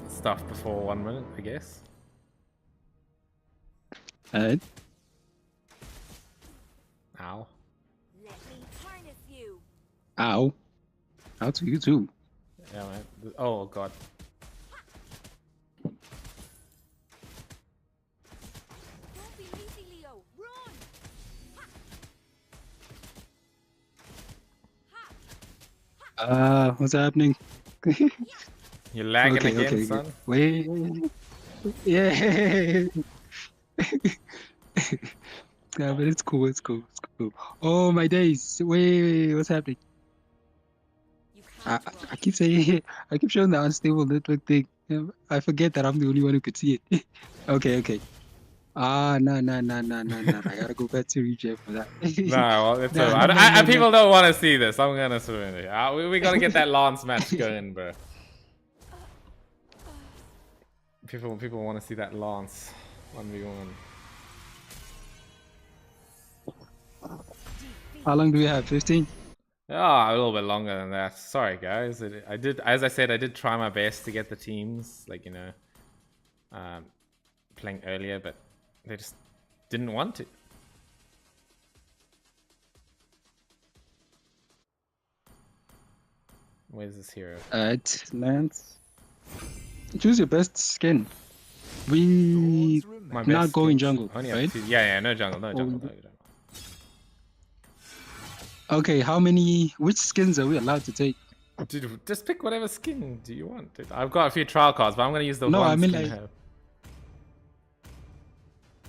stuff before 1 minute, I guess. Alright. Ow. Let me harness you. Ow. Out to you too. Yeah, man. Oh god. Don't be lazy, Leo. Run. What's happening? You're lagging Okay, again, okay, son. good. Wait. Yeah. Yeah, but it's cool. It's cool. It's cool. Oh my days. Wait. What's happening? You I, can't run. I keep saying I keep showing the unstable network thing. I forget that I'm the only one who could see it. Okay. No. I gotta go back to reject for that. No, well, it's No, over. no, no, no, People no. don't want to see this. I'm gonna surrender. We gotta get that Lance match going, bro. People want to see that Lance 1v1. How long do we have? 15? Yeah, a little bit longer than that. Sorry, guys. I did, as I said, I did try my best to get the teams, like, you know, playing earlier, but they just didn't want to. Where's this hero? Alright, Lance. Choose your best skin. We My not best going skins. jungle, Only have right? two- Yeah, no jungle, no jungle, no jungle. Okay, which skins are we allowed to take? Dude, just pick whatever skin do you want. Dude. I've got a few trial cards, but I'm gonna use the No, one I mean, skin I like- have.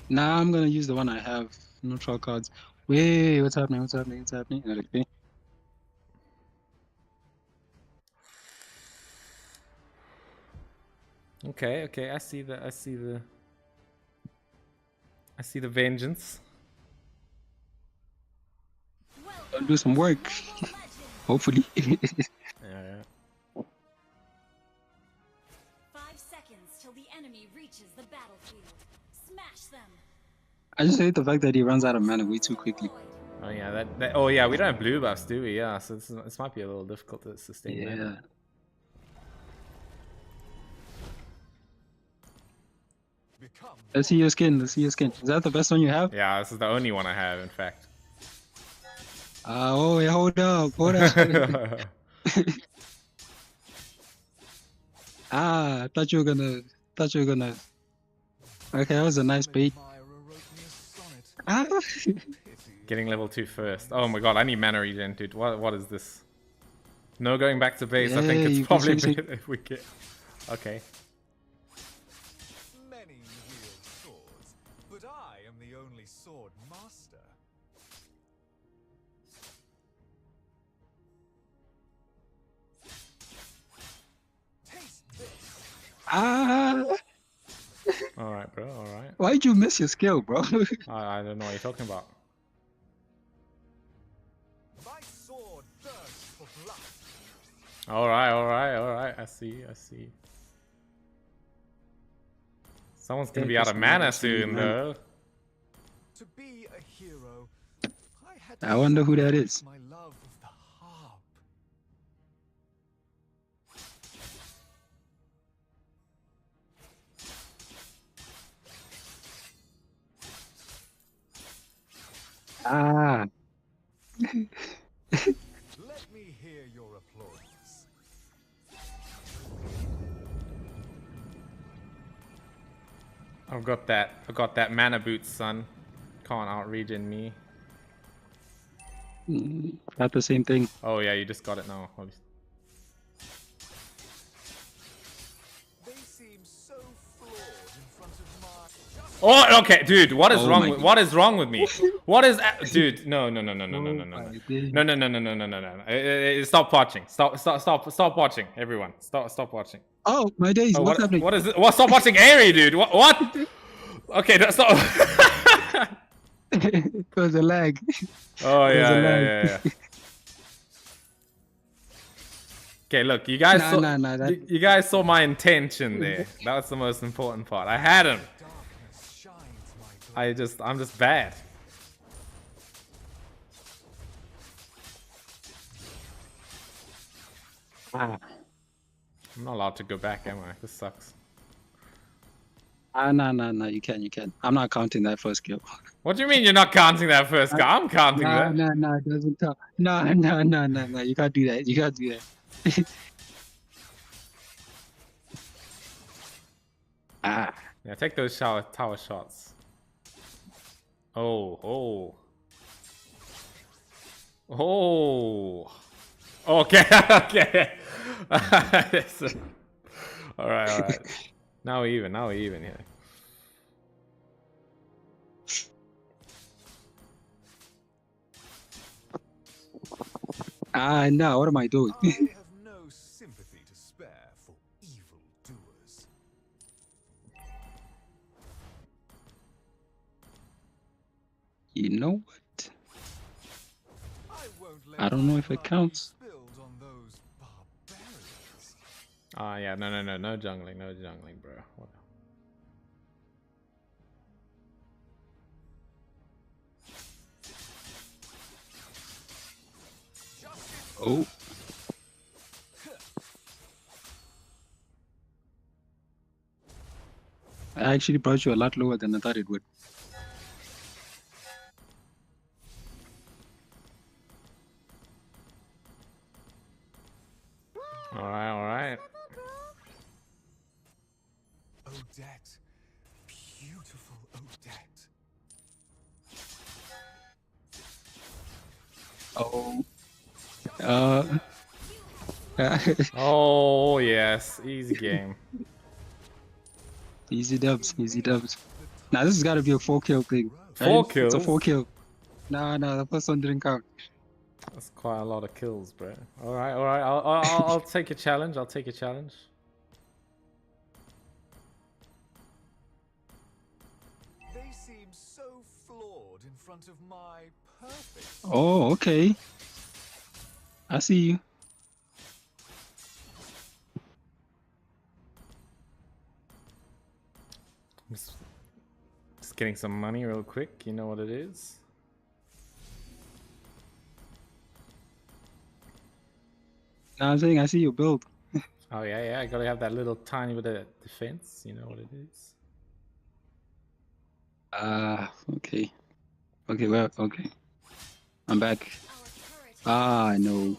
Nah, I'm gonna use the one I have. No trial cards. Wait, what's happening? Okay. Okay, I see the vengeance. I'll do some work. Hopefully. Yeah. 5 seconds till the enemy reaches the battlefield. Smash them. I just hate the fact that he runs out of mana way too quickly. Deployed. Oh yeah, oh yeah, we don't have blue buffs, do we? Yeah, so this might be a little difficult to sustain. Yeah. Mana. Let's see your skin. Is that the best one you have? Yeah, this is the only one I have, in fact. Oh, wait, hold up. I thought you were gonna. Okay, that was a nice bait. Ah. Getting level 2 first. Oh my god, I need mana regen, dude. What is this? No going back to base. I think Yeah, it's you can probably see- better if we get. Okay. Many wield swords, but I am the only sword master. Taste this. Ah. All right, bro. All right. Why'd you miss your skill, bro? I don't know what you're talking about. My sword thirsts for blood. All right. I see. Someone's gonna be out of mana soon, though. To be a hero, I had I wonder who that is. my love of the harp. Ah. Let me hear your applause. I've got that mana boots, son. Can't out regen me. Not the same thing. Oh yeah, you just got it now. Holy... They seem so flawed in front of my. Oh, okay, dude. What is Oh wrong my with what is wrong with me? What is dude? No. Oh my days. No. Stop watching. Stop watching. Everyone, stop watching. Oh my days! Oh, What's happening? what is it? What? Stop watching Airy, dude. What? Okay, stop. It was a lag. Oh There's a yeah, lag. yeah. Okay, look, you guys saw Nah, that- you guys saw my intention there. That was the most important part. I had him. Darkness shines, my blade. I'm just bad. Ah, I'm not allowed to go back, am I? This sucks. nah. You can. I'm not counting that first kill. What do you mean you're not counting that first guy? I'm counting that. Nah. It doesn't count. Nah. You can't do that. You can't do that. Ah. Yeah, take those tower shots. Oh. Okay, okay. All right. Now we even here. No. What am I doing? I have no sympathy to spare for evil doers. You know what? I won't let I don't know my if it blood be counts. spilled on those barbarians. Ah, yeah, no jungling, bro. What? Oh. I actually brought you a lot lower than I thought it would. All right. Odette. Beautiful Odette. Oh. Oh yes, easy game. Easy dubs. Now this has got to be a 4-kill thing. Right? 4 It's a kills? 4-kill. No, the first one didn't count. That's quite a lot of kills, bro. All right. I'll take a challenge. They seem so flawed in front of my perfect. Oh, okay. I see you. Just getting some money real quick. You know what it is. Now I'm saying I see your build. Oh yeah. I gotta have that little tiny bit of defense. You know what it is. Okay. Okay. I'm back. Our turret No.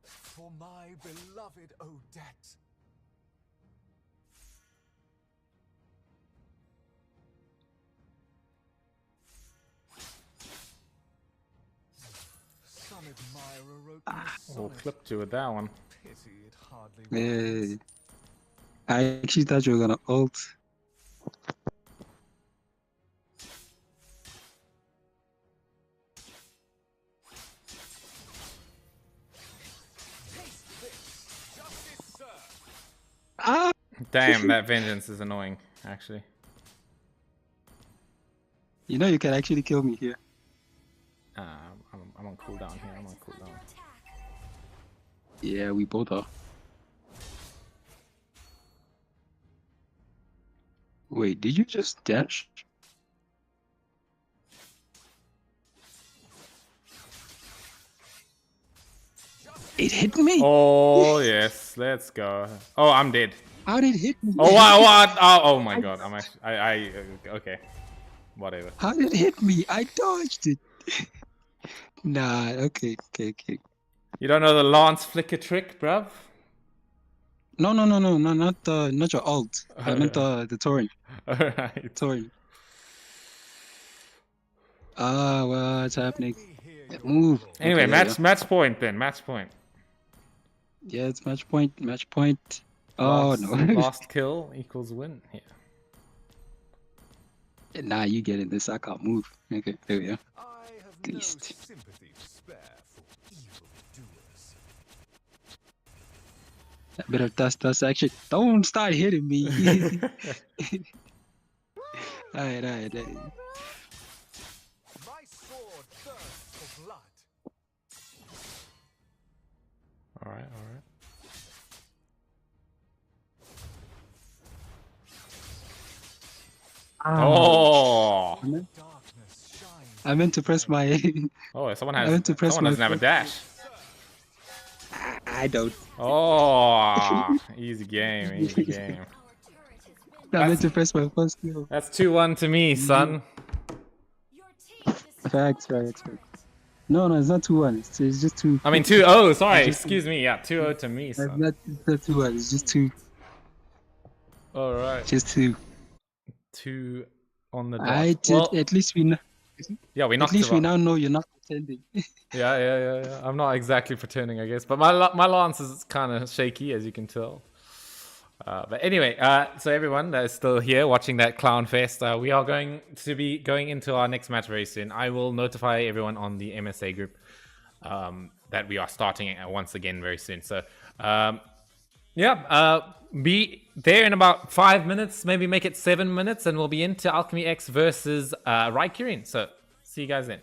For my beloved Odette. Some admirer wrote me a Oh, sonnet. clipped you with that one. Pity it hardly Yeah. was. I actually thought you were gonna ult. Taste this. Justice served. Ah! Damn, that vengeance is annoying. Actually. You know you can actually kill me here. I'm on cooldown here. I'm on cooldown. under attack. Yeah, we both are. Wait, did you just dash? It hit me? Oh yes, let's go. Oh, I'm dead. How did it hit me? Oh what? Oh my god. I'm actually. Okay. Whatever. How did it hit me? I dodged it. Nah, okay. You don't know the lance flicker trick, bruv? No, not your alt. I meant the torrent. Alright. Torrent. Ah, what's happening? Move. Anyway, Okay, there you go. match point then. Match point. Yeah, it's match point. Match point. Oh no. Last kill equals win. Yeah. Nah, you get it. This I can't move. Okay, there we go. I have no Beast. sympathy to spare for evildoers. A bit of dust action. Don't start hitting me. Alright. My sword thirsts for blood. All right. All right. Oh. Darkness shines. I meant to press my. Oh, someone I went to press doesn't my have a dash. I don't. Oh, easy game, easy game. Our turret has been I meant to press my first skill. That's 2-1 to me, son. your team Facts. No, it's not 2-1. It's just 2. I mean 2-0. Sorry, excuse me. Yeah, 2-0 to me, It's son. not 2-1. It's just 2. All right, Just 2. 2 on the dot. I did. Well, At least we know. yeah, we At knocked least it we out. now know you're not pretending. Yeah. I'm not exactly pretending, I guess, but my lance is kind of shaky, as you can tell. But anyway, so everyone that is still here watching that clown fest, we are going to be going into our next match very soon. I will notify everyone on the MSA group that we are starting once again very soon. So be there in about 5 minutes, maybe make it 7 minutes, and we'll be into Alchemy X versus Raikurian. So see you guys then.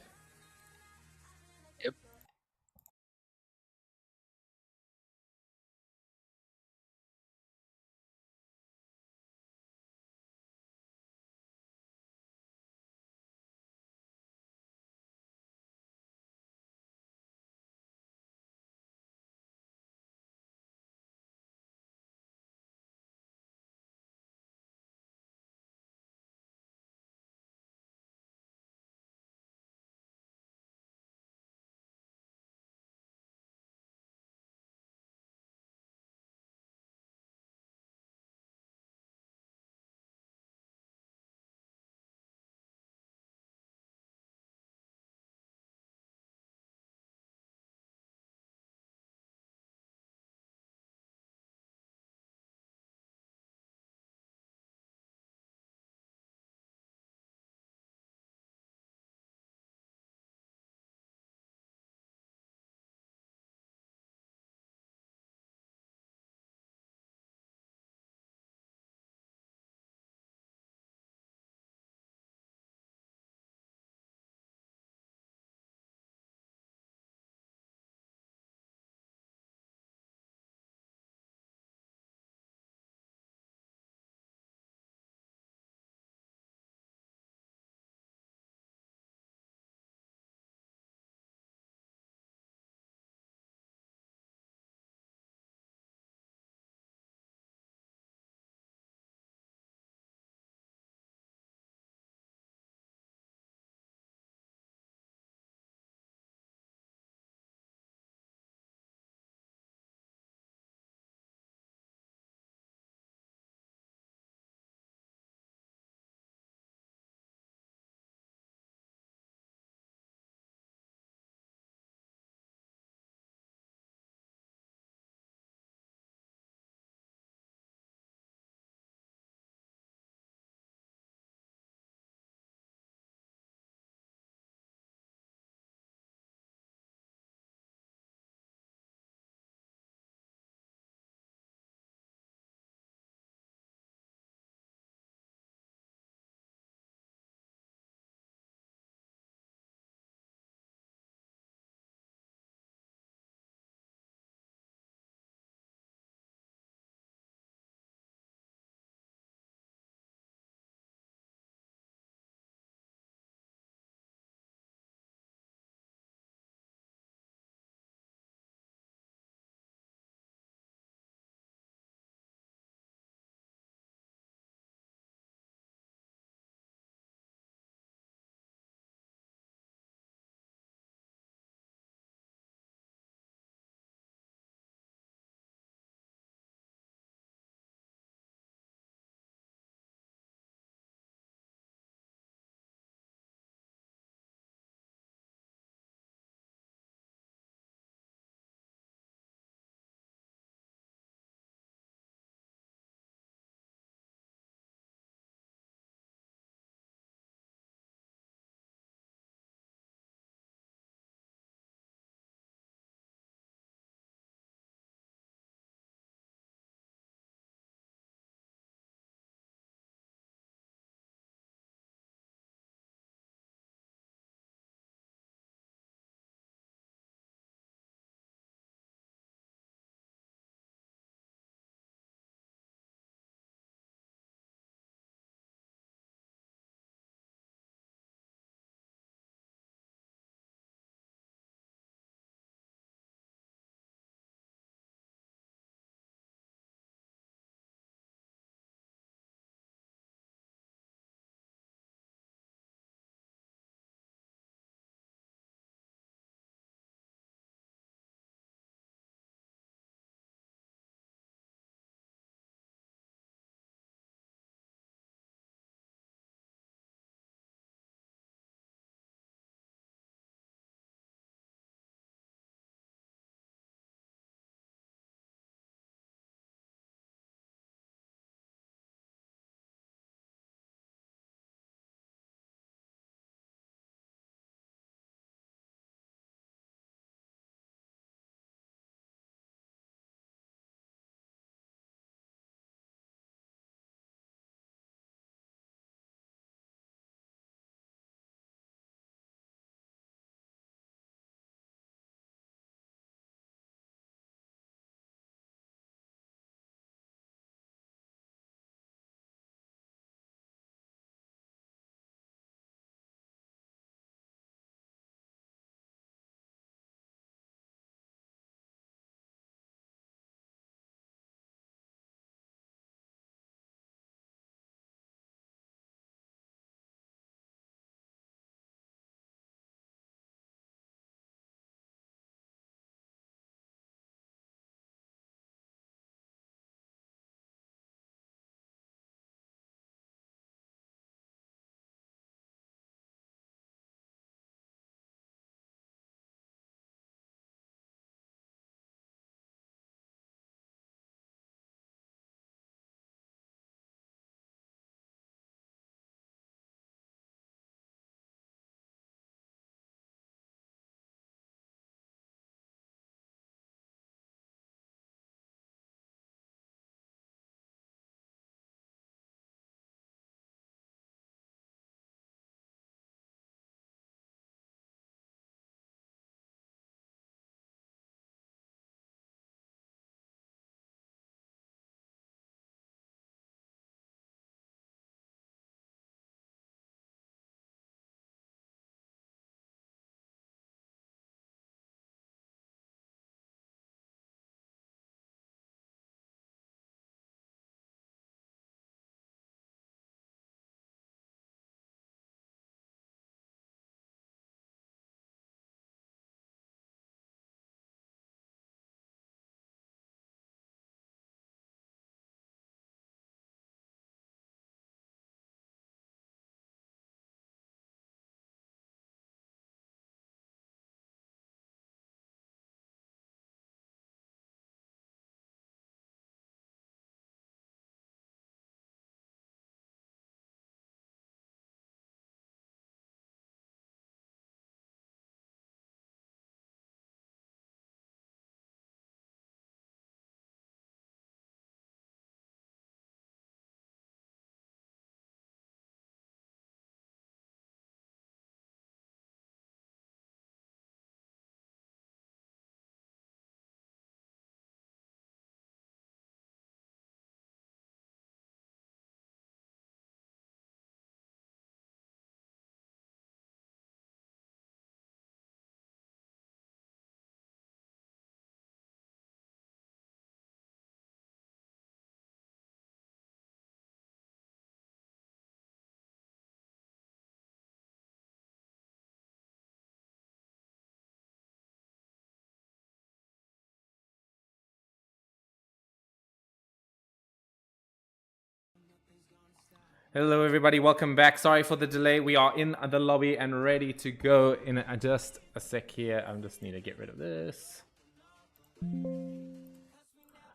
Hello, everybody. Welcome back. Sorry for the delay. We are in the lobby and ready to go in just a sec here. I just need to get rid of this.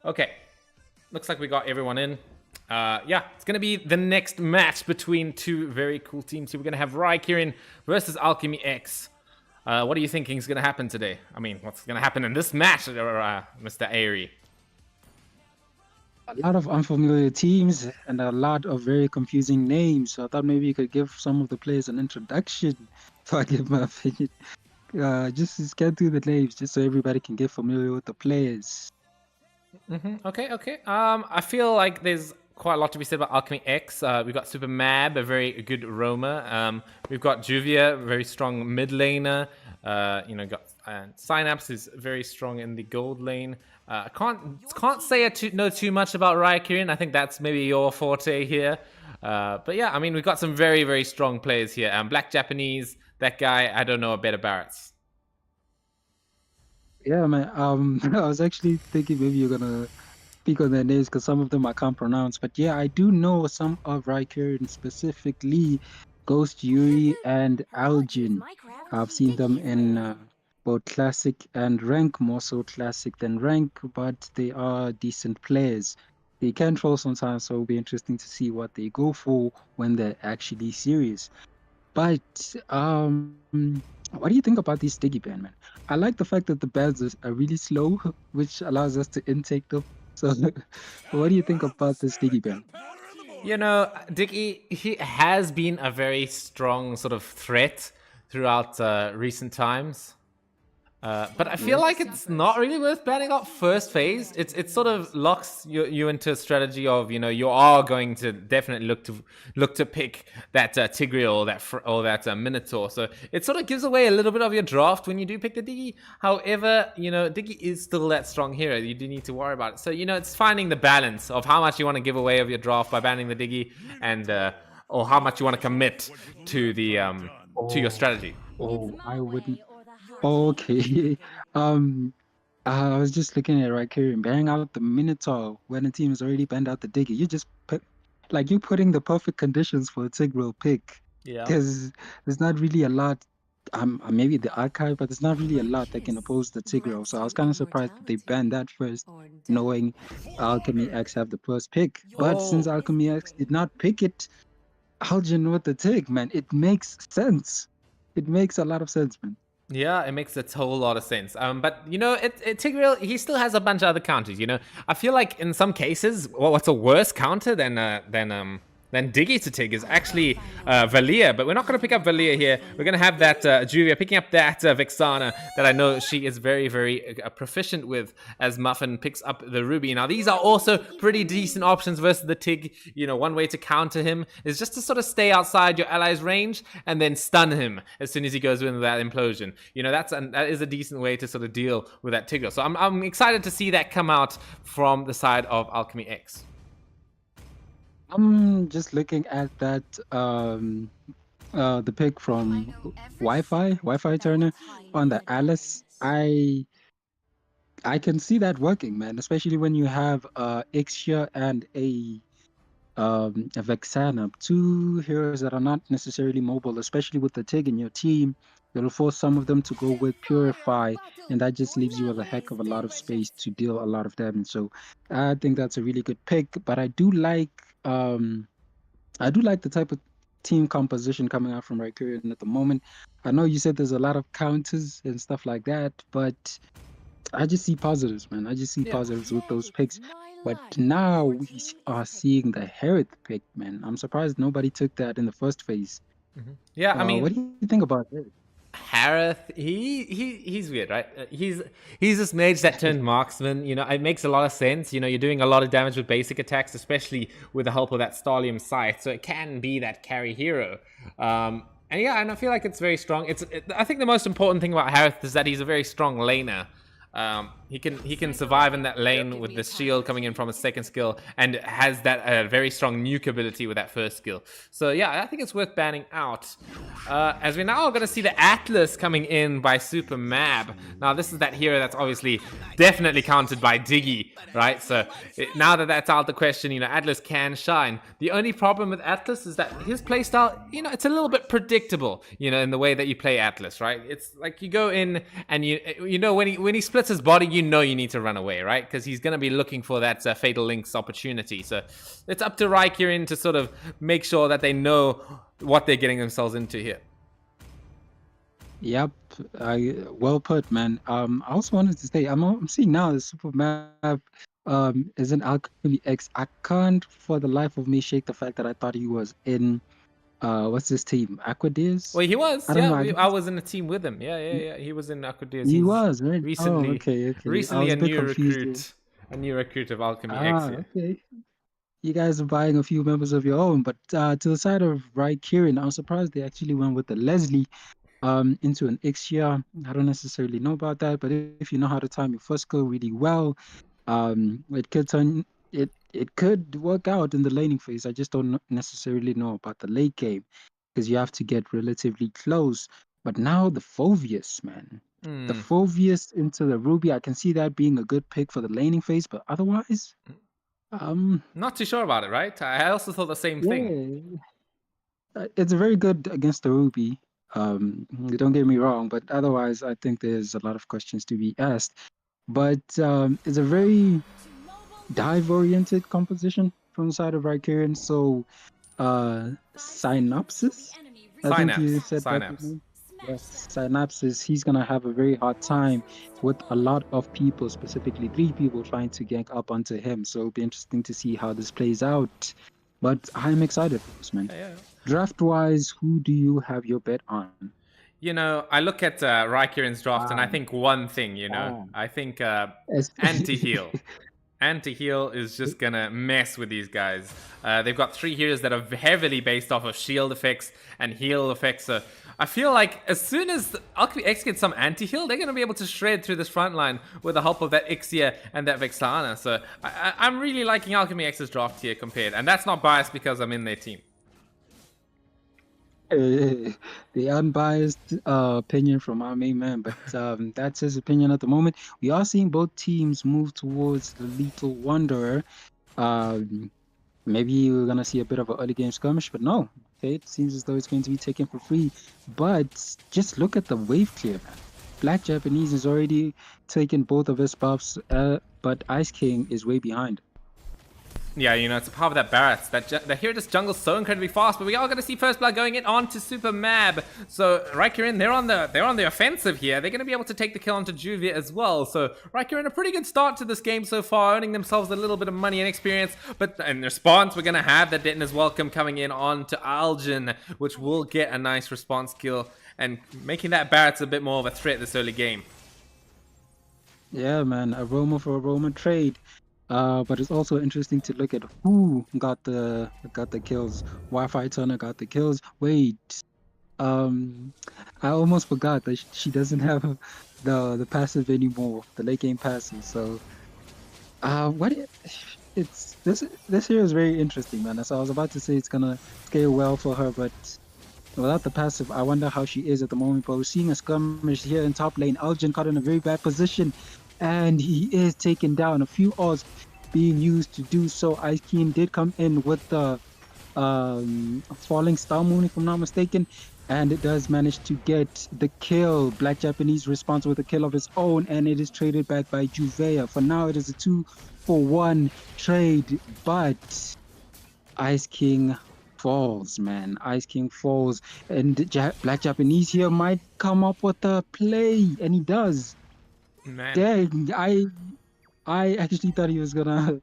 Okay. Looks like we got everyone in. Yeah, it's going to be the next match between two very cool teams here. We're going to have Raikirin versus Alchemy X. What are you thinking is going to happen today? I mean, what's going to happen in this match, Mr. Airy? A lot of unfamiliar teams and a lot of very confusing names. So I thought maybe you could give some of the players an introduction before I give my opinion. Just get through the names, just so everybody can get familiar with the players. Okay. I feel like there's quite a lot to be said about Alchemy X. We've got Super Mab, a very good roamer. We've got Juvia, a very strong mid laner. Got Synapse is very strong in the gold lane. I can't say know too much about Raikirin. I think that's maybe your forte here. But yeah, I mean, we've got some very, very strong players here. Black Japanese, that guy, I don't know a bit about. Yeah, man. I was actually thinking maybe you're gonna speak on their names because some of them I can't pronounce. But yeah, I do know some of Raikirin, specifically Ghost Yuri and Algin. I've seen them in both classic and rank, more so classic than rank, but they are decent players. They can troll sometimes, so it'll be interesting to see what they go for when they're actually serious. But what do you think about these sticky ban, man? I like the fact that the bans are really slow, which allows us to intake them. So, what do you think about the sticky ban? You know, Dicky, he has been a very strong sort of threat throughout recent times. But I feel like it's not really worth banning out first phase. It sort of locks you into a strategy of, you are going to definitely look to pick that Tigreal or that Minotaur. So it sort of gives away a little bit of your draft when you do pick the Diggy. However, Diggy is still that strong hero. You do need to worry about it. So it's finding the balance of how much you want to give away of your draft by banning the Diggy, and or how much you want to commit to the to your strategy. Oh, I wouldn't. Okay. I was just looking at right here and banning out the Minotaur when the team has already banned out the Digger. You just you're putting the perfect conditions for a Tigreal pick. Yeah. Because there's not really a lot. Maybe the archive, but there's not really a lot that can oppose the Tigreal. So I was kind of surprised that they banned that first, knowing Alchemy X have the first pick. But since Alchemy X did not pick it, Algin with the Tig, man, it makes sense. It makes a lot of sense, man. Yeah, it makes a whole lot of sense. But Tigreal, he still has a bunch of other counters. I feel like in some cases, what's a worse counter than Diggy to Tig is actually Valia, but we're not going to pick up Valia here. We're going to have that Juvia picking up that Vexana that I know she is very, very proficient with, as Muffin picks up the Ruby. Now, these are also pretty decent options versus the Tig. One way to counter him is just to sort of stay outside your ally's range and then stun him as soon as he goes into that implosion. That is a decent way to sort of deal with that Tigreal. So I'm excited to see that come out from the side of Alchemy X. I'm just looking at that the pick from Wi-Fi Turner on the Alice. I can see that working, man, especially when you have Ixia and a Vexana, two heroes that are not necessarily mobile, especially with the Tig in your team. It'll force some of them to go with Purify, and that just leaves you with a heck of a lot of space to deal a lot of damage. So I think that's a really good pick. But I do like the type of team composition coming out from Raikirin at the moment. I know you said there's a lot of counters and stuff like that, but I just see positives, man. I just see positives with those picks. But now we are seeing the Hereth pick, man. I'm surprised nobody took that in the first phase. Yeah, I mean, what do you think about that? Harith, he's weird, right? He's this mage that turned marksman. It makes a lot of sense. You're doing a lot of damage with basic attacks, especially with the help of that Starlium Scythe. So it can be that carry hero. And I feel like it's very strong. I think the most important thing about Harith is that he's a very strong laner. He can survive in that lane with the shield coming in from his second skill, and has that very strong nuke ability with that first skill. So yeah, I think it's worth banning out. As we now are going to see the Atlas coming in by Super Mab. Now this is that hero that's obviously definitely countered by Diggy, right? So now that that's out the question, you know, Atlas can shine. The only problem with Atlas is that his playstyle, you know, it's a little bit predictable, you know, in the way that you play Atlas, right? It's like you go in and you know when he splits his body, you know you need to run away, right? Because he's going to be looking for that Fatal Links opportunity. So it's up to Raikirin to sort of make sure that they know what they're getting themselves into here. Yep, well put, man. I also wanted to say I'm seeing now the super map is an Alchemy X. I can't for the life of me shake the fact that I thought he was in what's this team? Aquadeers? Well, he was. I don't Yeah, know, I was in a team with him. Yeah. He was in Aquadeers. he He's was, right? recently, Oh, okay. I recently was a a bit new confused recruit, a new recruit of Alchemy there. X. Yeah. Okay. You guys are buying a few members of your own, but to the side of Kieran, I was surprised they actually went with the Leslie into an Ixia. I don't necessarily know about that, but if you know how to time your first skill really well, it could turn it could work out in the laning phase. I just don't necessarily know about the late game because you have to get relatively close. But now the Phoveus, man. The Phoveus into the Ruby, I can see that being a good pick for the laning phase, but otherwise, Not too sure about it, right? I also thought the same thing. it's very good against the Ruby. Don't get me wrong, but otherwise, I think there's a lot of questions to be asked. But it's a very dive-oriented composition from the side of Rikarian. So, Synopsis, I think you said that. Yes, Synopsis, he's gonna have a very hard time with a lot of people, specifically 3 people, trying to gank up onto him. So it'll be interesting to see how this plays out. But I'm excited for this, man. Yeah. Draft-wise, who do you have your bet on? You know, I look at Raikirin's draft and I think one thing, you know. I think anti-heal. Anti-heal is just gonna mess with these guys. They've got 3 heroes that are heavily based off of shield effects and heal effects. So I feel like as soon as Alchemy X gets some anti-heal, they're gonna be able to shred through this front line with the help of that Ixia and that Vexana. So I'm really liking Alchemy X's draft here compared. And that's not biased because I'm in their team. The unbiased opinion from our main man, but that's his opinion at the moment. We are seeing both teams move towards the Lethal Wanderer. Maybe we're gonna see a bit of an early game skirmish, but no. Okay, it seems as though it's going to be taken for free. But just look at the wave clear, man. Black Japanese is already taken both of his buffs, but Ice King is way behind. Yeah, you know, it's the power of that Barrett. That hero just jungles so incredibly fast, but we are going to see First Blood going in onto Super Mab. So Raikirin, they're on the offensive here. They're going to be able to take the kill onto Juvia as well. So Raikirin, a pretty good start to this game so far, earning themselves a little bit of money and experience. But in response, we're going to have the Detonator's Welcome coming in onto Algin, which will get a nice response kill and making that Barrett a bit more of a threat this early game. Yeah, man, aroma for aroma trade. But it's also interesting to look at who got the kills. Wi-Fi Turner got the kills. Wait, I almost forgot that she doesn't have the passive anymore, the late game passive. So, this here is very interesting, man. So I was about to say it's gonna scale well for her, but without the passive, I wonder how she is at the moment. But we're seeing a skirmish here in top lane. Algin caught in a very bad position. And he is taken down. A few odds being used to do so. Ice King did come in with the falling star moon, if I'm not mistaken, and it does manage to get the kill. Black Japanese responds with a kill of his own, and it is traded back by Juvea. For now, it is a 2-for-1 trade, but Ice King falls, man. Ice King falls, and Black Japanese here might come up with a play, and he does. Man. Dang, I actually thought he was gonna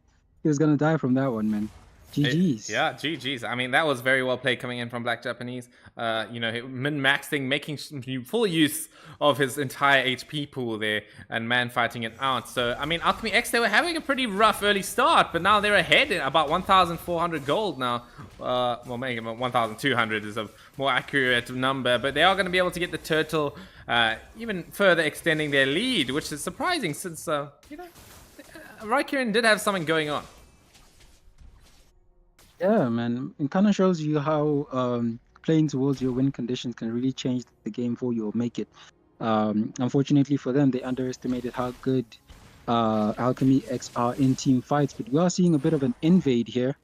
die from that one, man. GG's. Yeah, GG's. I mean, that was very well played coming in from Black Japanese. You know, min-maxing, making full use of his entire HP pool there and man fighting it out. So, I mean, Alchemy X, they were having a pretty rough early start, but now they're ahead at about 1,400 gold now well, maybe 1,200 is a more accurate number, but they are going to be able to get the turtle, even further extending their lead, which is surprising since, Raikkonen did have something going on. Yeah, man. It kind of shows you how playing towards your win conditions can really change the game for you or make it. Unfortunately for them, they underestimated how good Alchemy X are in team fights, but we are seeing a bit of an invade here.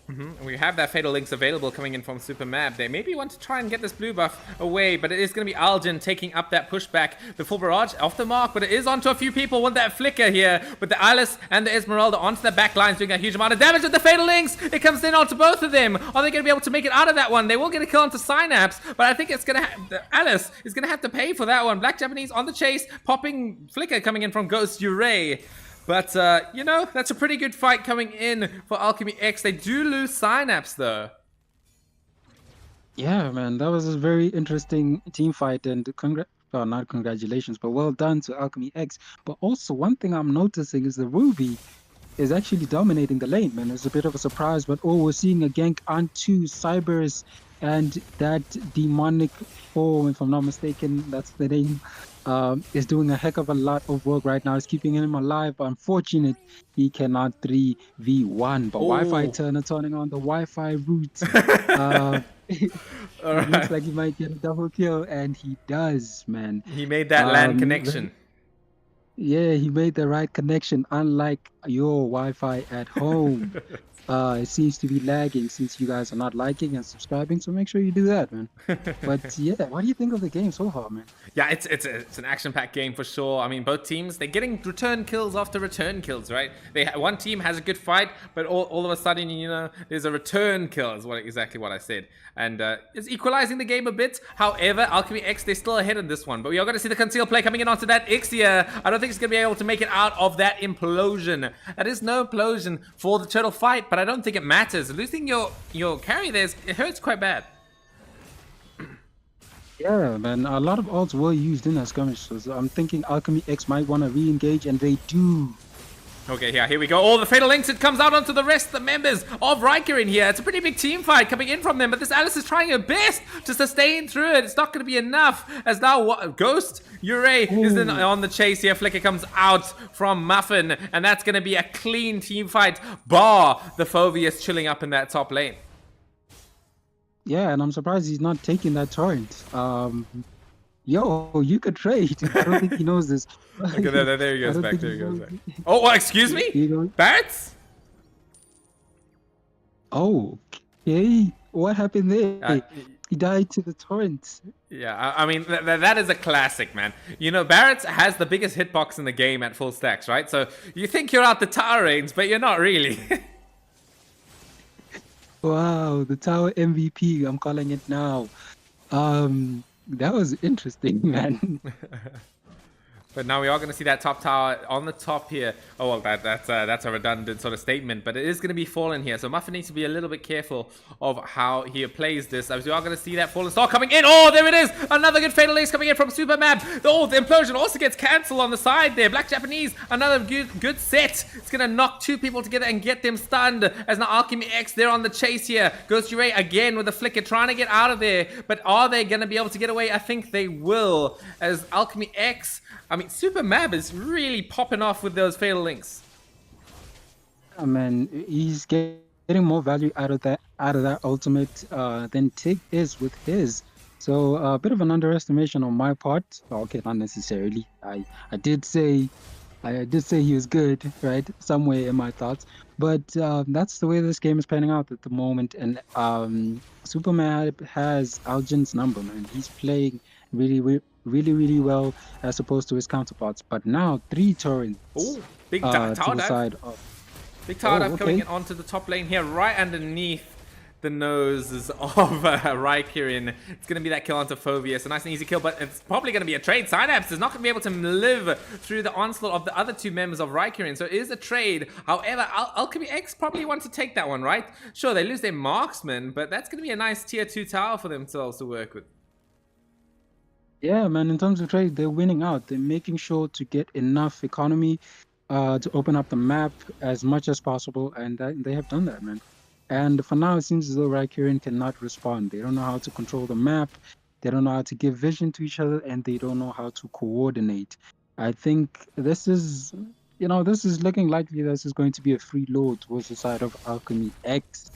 And we have that Fatal Links available coming in from Super Mab. They maybe want to try and get this blue buff away, but it is going to be Algin taking up that pushback. The full barrage off the mark, but it is onto a few people with that flicker here. With the Alice and the Esmeralda onto the back lines, doing a huge amount of damage with the Fatal Links. It comes in onto both of them. Are they going to be able to make it out of that one? They will get a kill onto Synapse, but I think it's going to Alice is going to have to pay for that one. Black Japanese on the chase, popping flicker coming in from Ghost Uray. But, that's a pretty good fight coming in for Alchemy X. They do lose Synapse, though. Yeah, man, that was a very interesting team fight, and not congratulations, but well done to Alchemy X. But also, one thing I'm noticing is the Ruby is actually dominating the lane, man. It's a bit of a surprise, but we're seeing a gank onto Cybers and that demonic form, if I'm not mistaken, that's the name. Is doing a heck of a lot of work right now. It's keeping him alive. Unfortunate, he cannot 3v1. But Wi-Fi turning on the Wi-Fi route. It looks like he might get a double kill, and he does, man. He made that LAN connection. Yeah, he made the right connection, unlike your Wi-Fi at home. It seems to be lagging since you guys are not liking and subscribing, so make sure you do that, man. But yeah, what do you think of the game so far, man? Yeah, it's an action-packed game for sure. I mean, both teams, they're getting return kills after return kills, right? One team has a good fight, but all of a sudden, there's a return kill is exactly what I said. And it's equalizing the game a bit. However, Alchemy X, they're still ahead in this one. But we are going to see the conceal play coming in onto that Ixia. I don't think it's going to be able to make it out of that implosion. That is no implosion for the turtle fight, but I don't think it matters. Losing your carry there, it hurts quite bad. Yeah, man, a lot of ults were used in that skirmish, so I'm thinking Alchemy X might want to re-engage, and they do. Okay, yeah, here we go. Oh, the Fatal Links, it comes out onto the rest of the members of Riker in here. It's a pretty big team fight coming in from them, but this Alice is trying her best to sustain through it. It's not going to be enough, as now Ghost Uray is on the chase here. Flicker comes out from Muffin, and that's going to be a clean team fight, bar the Phobius chilling up in that top lane. Yeah, and I'm surprised he's not taking that torrent. Yo, you could trade. I don't think he knows this. Okay, there he goes back. There he goes back. Oh, excuse me? Barretts? Oh, okay. What happened there? He died to the torrent. Yeah, I mean, that is a classic, man. Barretts has the biggest hitbox in the game at full stacks, right? So you think you're out the tower range, but you're not really. Wow, the tower MVP, I'm calling it now. That was interesting, man. But now we are going to see that top tower on the top here. Oh, well, that's a redundant sort of statement, but it is going to be fallen here. So Muffin needs to be a little bit careful of how he plays this. As we are going to see that fallen star coming in. Oh, there it is. Another good Fatal Ace coming in from Super Mab. Oh, the implosion also gets cancelled on the side there. Black Japanese, another good set. It's going to knock two people together and get them stunned. As now Alchemy X, they're on the chase here. Ghost Uray again with the flicker trying to get out of there. But are they going to be able to get away? I think they will. As Alchemy X... I mean, Super Mab is really popping off with those Fatal Links. Yeah, man, he's getting more value out of that ultimate than Tig is with his. So a bit of an underestimation on my part. Okay, not necessarily. I did say he was good, right? Somewhere in my thoughts. But that's the way this game is panning out at the moment. And Super Mab has Algin's number, man. He's playing really well as opposed to his counterparts. But now 3 torrents. Oh, big tower to the dive. side of. Big tower dive coming in onto the top lane here, right underneath the noses of Raikkonen. It's going to be that kill onto Phobius. A nice and easy kill, but it's probably going to be a trade. Synapse is not going to be able to live through the onslaught of the other 2 members of Raikkonen, so it is a trade. However, Alchemy X probably wants to take that one, right? Sure, they lose their marksman, but that's going to be a nice tier 2 tower for themselves to work with. Yeah, man, in terms of trade, they're winning out. They're making sure to get enough economy to open up the map as much as possible, and they have done that, man. And for now, it seems as though Raikkonen cannot respond. They don't know how to control the map. They don't know how to give vision to each other, and they don't know how to coordinate. I think this is, this is looking likely. This is going to be a free load towards the side of Alchemy X.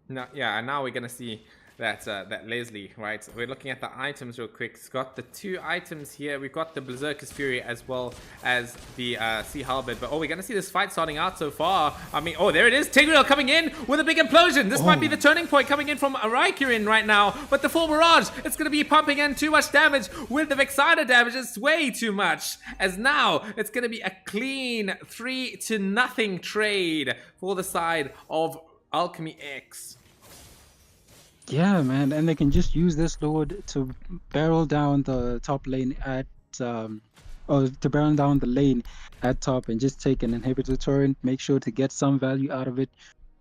Now, yeah, and now we're gonna see that that Leslie, right? So we're looking at the items real quick. It's got the 2 items here. We've got the Berserker's Fury as well as the Sea Halberd. But we're gonna see this fight starting out so far. I mean, there it is. Tigreal coming in with a big implosion. This might be the turning point coming in from Raikkonen right now. But the full barrage, it's gonna be pumping in too much damage with the Vexana damage. It's way too much. As now it's gonna be a clean 3-0 trade for the side of Alchemy X. Yeah, man, and they can just use this Lord to barrel down the top lane at, or to barrel down the lane at top and just take an inhibitor torrent, make sure to get some value out of it.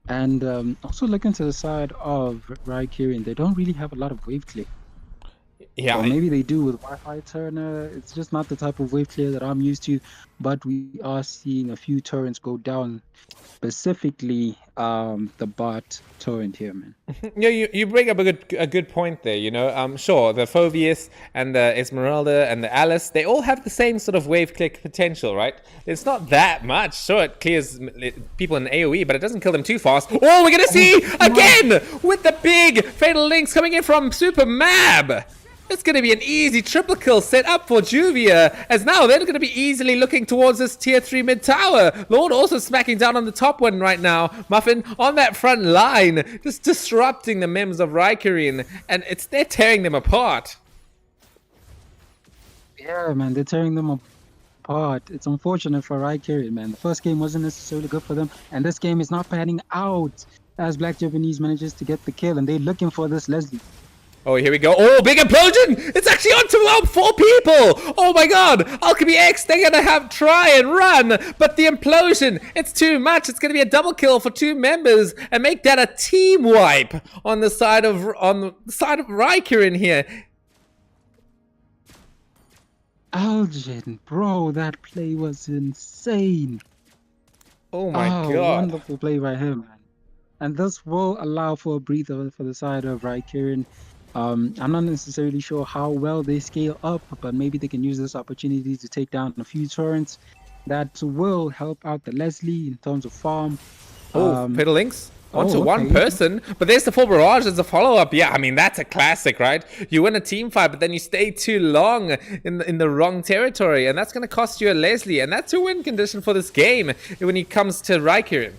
And also looking to the side of Raikkonen, they don't really have a lot of wave clear. Yeah, Or maybe they do with Wi-Fi Turner. It's just not the type of wave clear that I'm used to, but we are seeing a few torrents go down, specifically the bot torrent here, man. Yeah, you bring up a good point there. Sure, the Phobius and the Esmeralda and the Alice, they all have the same sort of wave click potential, right? It's not that much. Sure, it clears people in AoE, but it doesn't kill them too fast. Oh, we're gonna see again with the big fatal links coming in from Super Mab. It's going to be an easy triple kill set up for Juvia, as now they're going to be easily looking towards this tier 3 mid tower. Lord also smacking down on the top one right now. Muffin on that front line, just disrupting the members of Raikkonen, and they're tearing them apart. Yeah, man, they're tearing them apart. It's unfortunate for Raikkonen, man. The first game wasn't necessarily good for them, and this game is not panning out as Black Japanese manages to get the kill, and they're looking for this Leslie. Oh, here we go. Oh, big implosion! It's actually onto 4 people! Oh my god! Alchemy X, they're gonna try and run, but the implosion, it's too much. It's gonna be a double kill for 2 members and make that a team wipe on the side of Raikkonen here. Algin, bro, that play was insane. Oh my god. Wonderful play by him, man. And this will allow for a breather for the side of Raikkonen. I'm not necessarily sure how well they scale up, but maybe they can use this opportunity to take down a few turrets. That will help out the Leslie in terms of farm. Fatal links onto one person, but there's the full barrage as a follow-up. Yeah, I mean, that's a classic, right? You win a team fight, but then you stay too long in the wrong territory, and that's going to cost you a Leslie, and that's a win condition for this game when it comes to Raikkonen.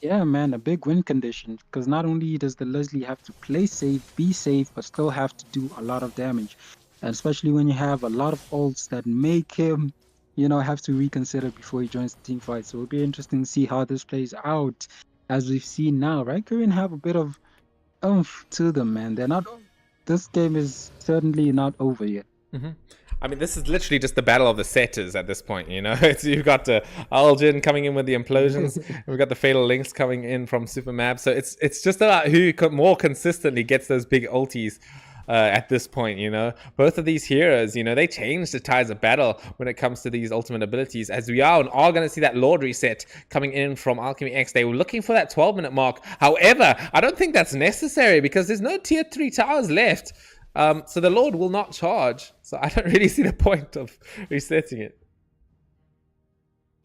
Yeah, man, a big win condition, because not only does the Leslie have to play safe, be safe, but still have to do a lot of damage. And especially when you have a lot of ults that make him, have to reconsider before he joins the team fight. So it'll be interesting to see how this plays out. As we've seen now, Raikkonen have a bit of oomph to them, man. This game is certainly not over yet. Mm-hmm. I mean, this is literally just the battle of the setters at this point, You've got Algin coming in with the implosions. We've got the fatal links coming in from Super Mab. So it's just about who more consistently gets those big ultis at this point, Both of these heroes, they change the tides of battle when it comes to these ultimate abilities, as we are going to see that Lord reset coming in from Alchemy X. They were looking for that 12-minute mark. However, I don't think that's necessary because there's no tier 3 towers left. So the Lord will not charge. So I don't really see the point of resetting it.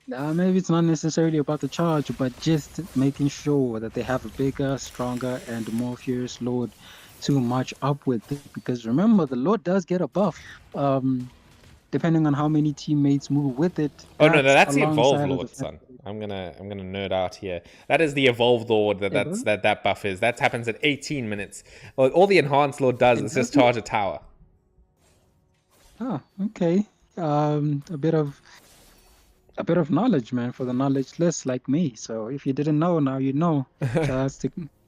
Maybe it's not necessarily about the charge, but just making sure that they have a bigger, stronger, and more furious Lord to match up with it. Because remember, the Lord does get a buff. Depending on how many teammates move with it. Oh no, that's the evolved Lord, son. I'm gonna nerd out here. That is the evolved Lord that buff is. That happens at 18 minutes. All the enhanced Lord does is just charge a tower. Oh, okay. A bit of knowledge, man, for the knowledgeless like me. So if you didn't know, now you know.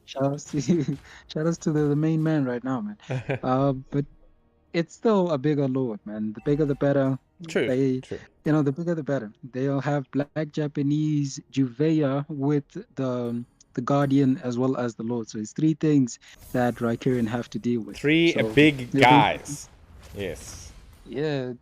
Shout outs to the main man right now, man. But it's still a bigger Lord, man. The bigger the better. True. True. The bigger the better. They'll have Black Japanese Juvea with the Guardian as well as the Lord. So it's 3 things that Raikkonen have to deal with. 3 big guys. Yes. Yeah,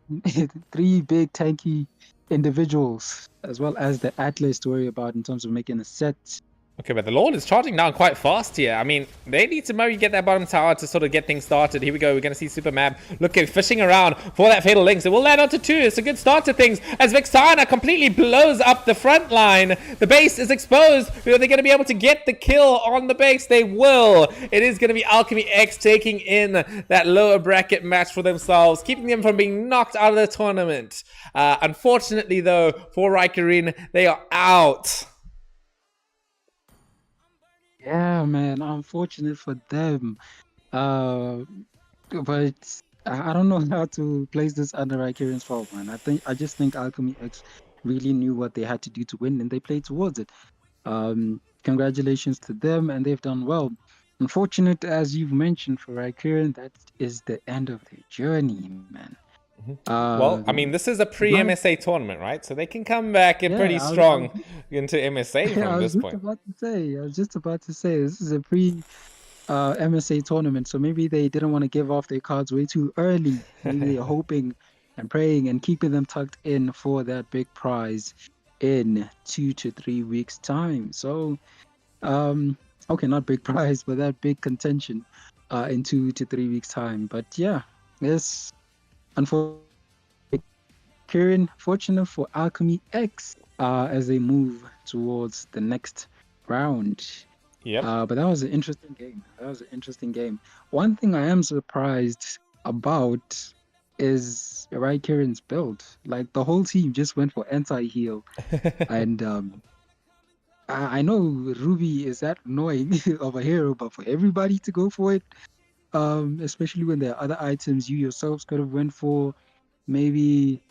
3 big tanky individuals as well as the Atlas to worry about in terms of making a set. Okay, but the Lord is charging down quite fast here. I mean, they need to maybe get that bottom tower to sort of get things started. Here we go. We're going to see Super Mab looking, fishing around for that Fatal Links. It will land onto 2. It's a good start to things as Vexana completely blows up the front line. The base is exposed. Are they going to be able to get the kill on the base? They will. It is going to be Alchemy X taking in that lower bracket match for themselves, keeping them from being knocked out of the tournament. Unfortunately, though, for Raikkonen, they are out. Yeah, man, unfortunate for them. But I don't know how to place this under Rikerian's fault, man. I just think Alchemy X really knew what they had to do to win, and they played towards it. Congratulations to them, and they've done well. Unfortunate, as you've mentioned, for Rikerian, that is the end of their journey, man. Well, I mean, this is a pre-MSA tournament, right? So they can come back and pretty strong into MSA from this point. I was just about to say, this is a MSA tournament, so maybe they didn't want to give off their cards way too early. Maybe they're hoping and praying and keeping them tucked in for that big prize in 2 to 3 weeks' time. So, okay, not big prize, but that big contention in 2 to 3 weeks' time. But yeah, this unfortunately, fortunate for Alchemy X as they move towards the next round. Yep. But that was an interesting game. One thing I am surprised about is Raikkoren's build. Like, the whole team just went for anti-heal. And I know Ruby is that annoying of a hero, but for everybody to go for it, especially when there are other items you yourselves could have went for, maybe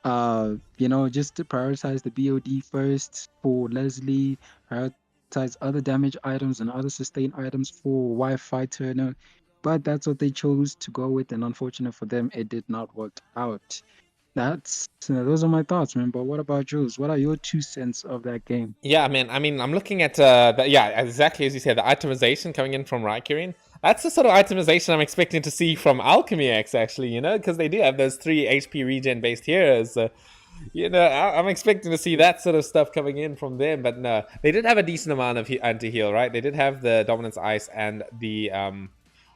just to prioritize the BOD first for Leslie, prioritize other damage items and other sustain items for Wi-Fi Turner, but that's what they chose to go with, and unfortunate for them, it did not work out. Those are my thoughts, man. But what about yours? What are your 2 cents of that game? Yeah, man. I mean, I'm looking at exactly as you said, the itemization coming in from Raikkonen. That's the sort of itemization I'm expecting to see from Alchemy X, actually, because they do have those 3 HP regen based heroes. I'm expecting to see that sort of stuff coming in from them. But no, they did have a decent amount of anti-heal, right? They did have the Dominance Ice and the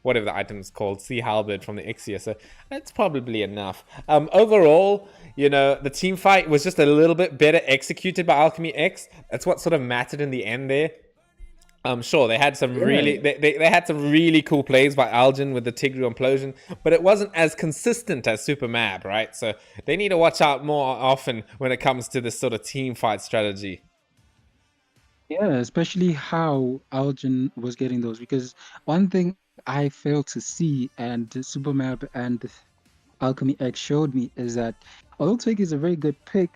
whatever the item is called, Sea Halberd from the Ixia, so that's probably enough. Overall, the team fight was just a little bit better executed by Alchemy X. That's what sort of mattered in the end there. Sure, they had some they had some really cool plays by Algin with the Tigru implosion, but it wasn't as consistent as Super Mab, right? So they need to watch out more often when it comes to this sort of team fight strategy. Yeah, especially how Algin was getting those, because one thing I failed to see, and Supermap and Alchemy X showed me, is that although Twig is a very good pick,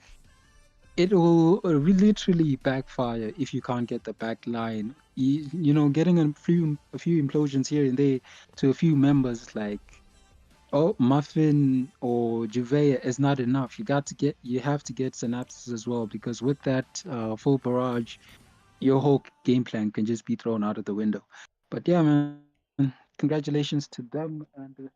it will literally backfire if you can't get the back line. Getting a few implosions here and there to a few members like Muffin or Juvea is not enough. You have to get Synapses as well, because with that full barrage, your whole game plan can just be thrown out of the window. But yeah, man, congratulations to them. And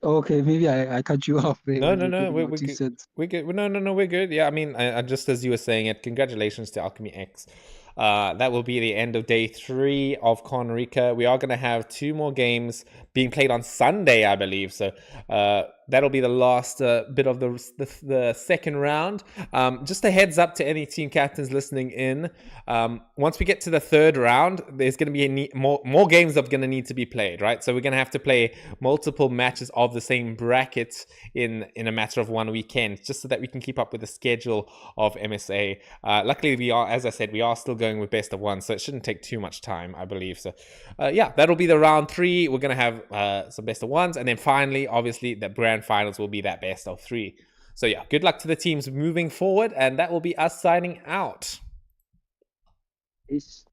okay, maybe I cut you off there. No, we're good. We're good. No, we're good. Yeah, I mean, just as you were saying it, congratulations to Alchemy X. That will be the end of day 3 of Kon-Rikka. We are going to have 2 more games being played on Sunday, I believe. So that'll be the last bit of the second round. Just a heads up to any team captains listening in. Once we get to the 3rd round, there's going to be more games that are going to need to be played, right? So we're going to have to play multiple matches of the same bracket in a matter of 1 weekend, just so that we can keep up with the schedule of MSA. Luckily, we are, as I said, we are still going with best of 1, so it shouldn't take too much time, I believe. So yeah, that'll be the round 3. We're going to have some best of 1s, and then finally, obviously, the grand finals will be that best of 3. So yeah, good luck to the teams moving forward, and that will be us signing out. Peace.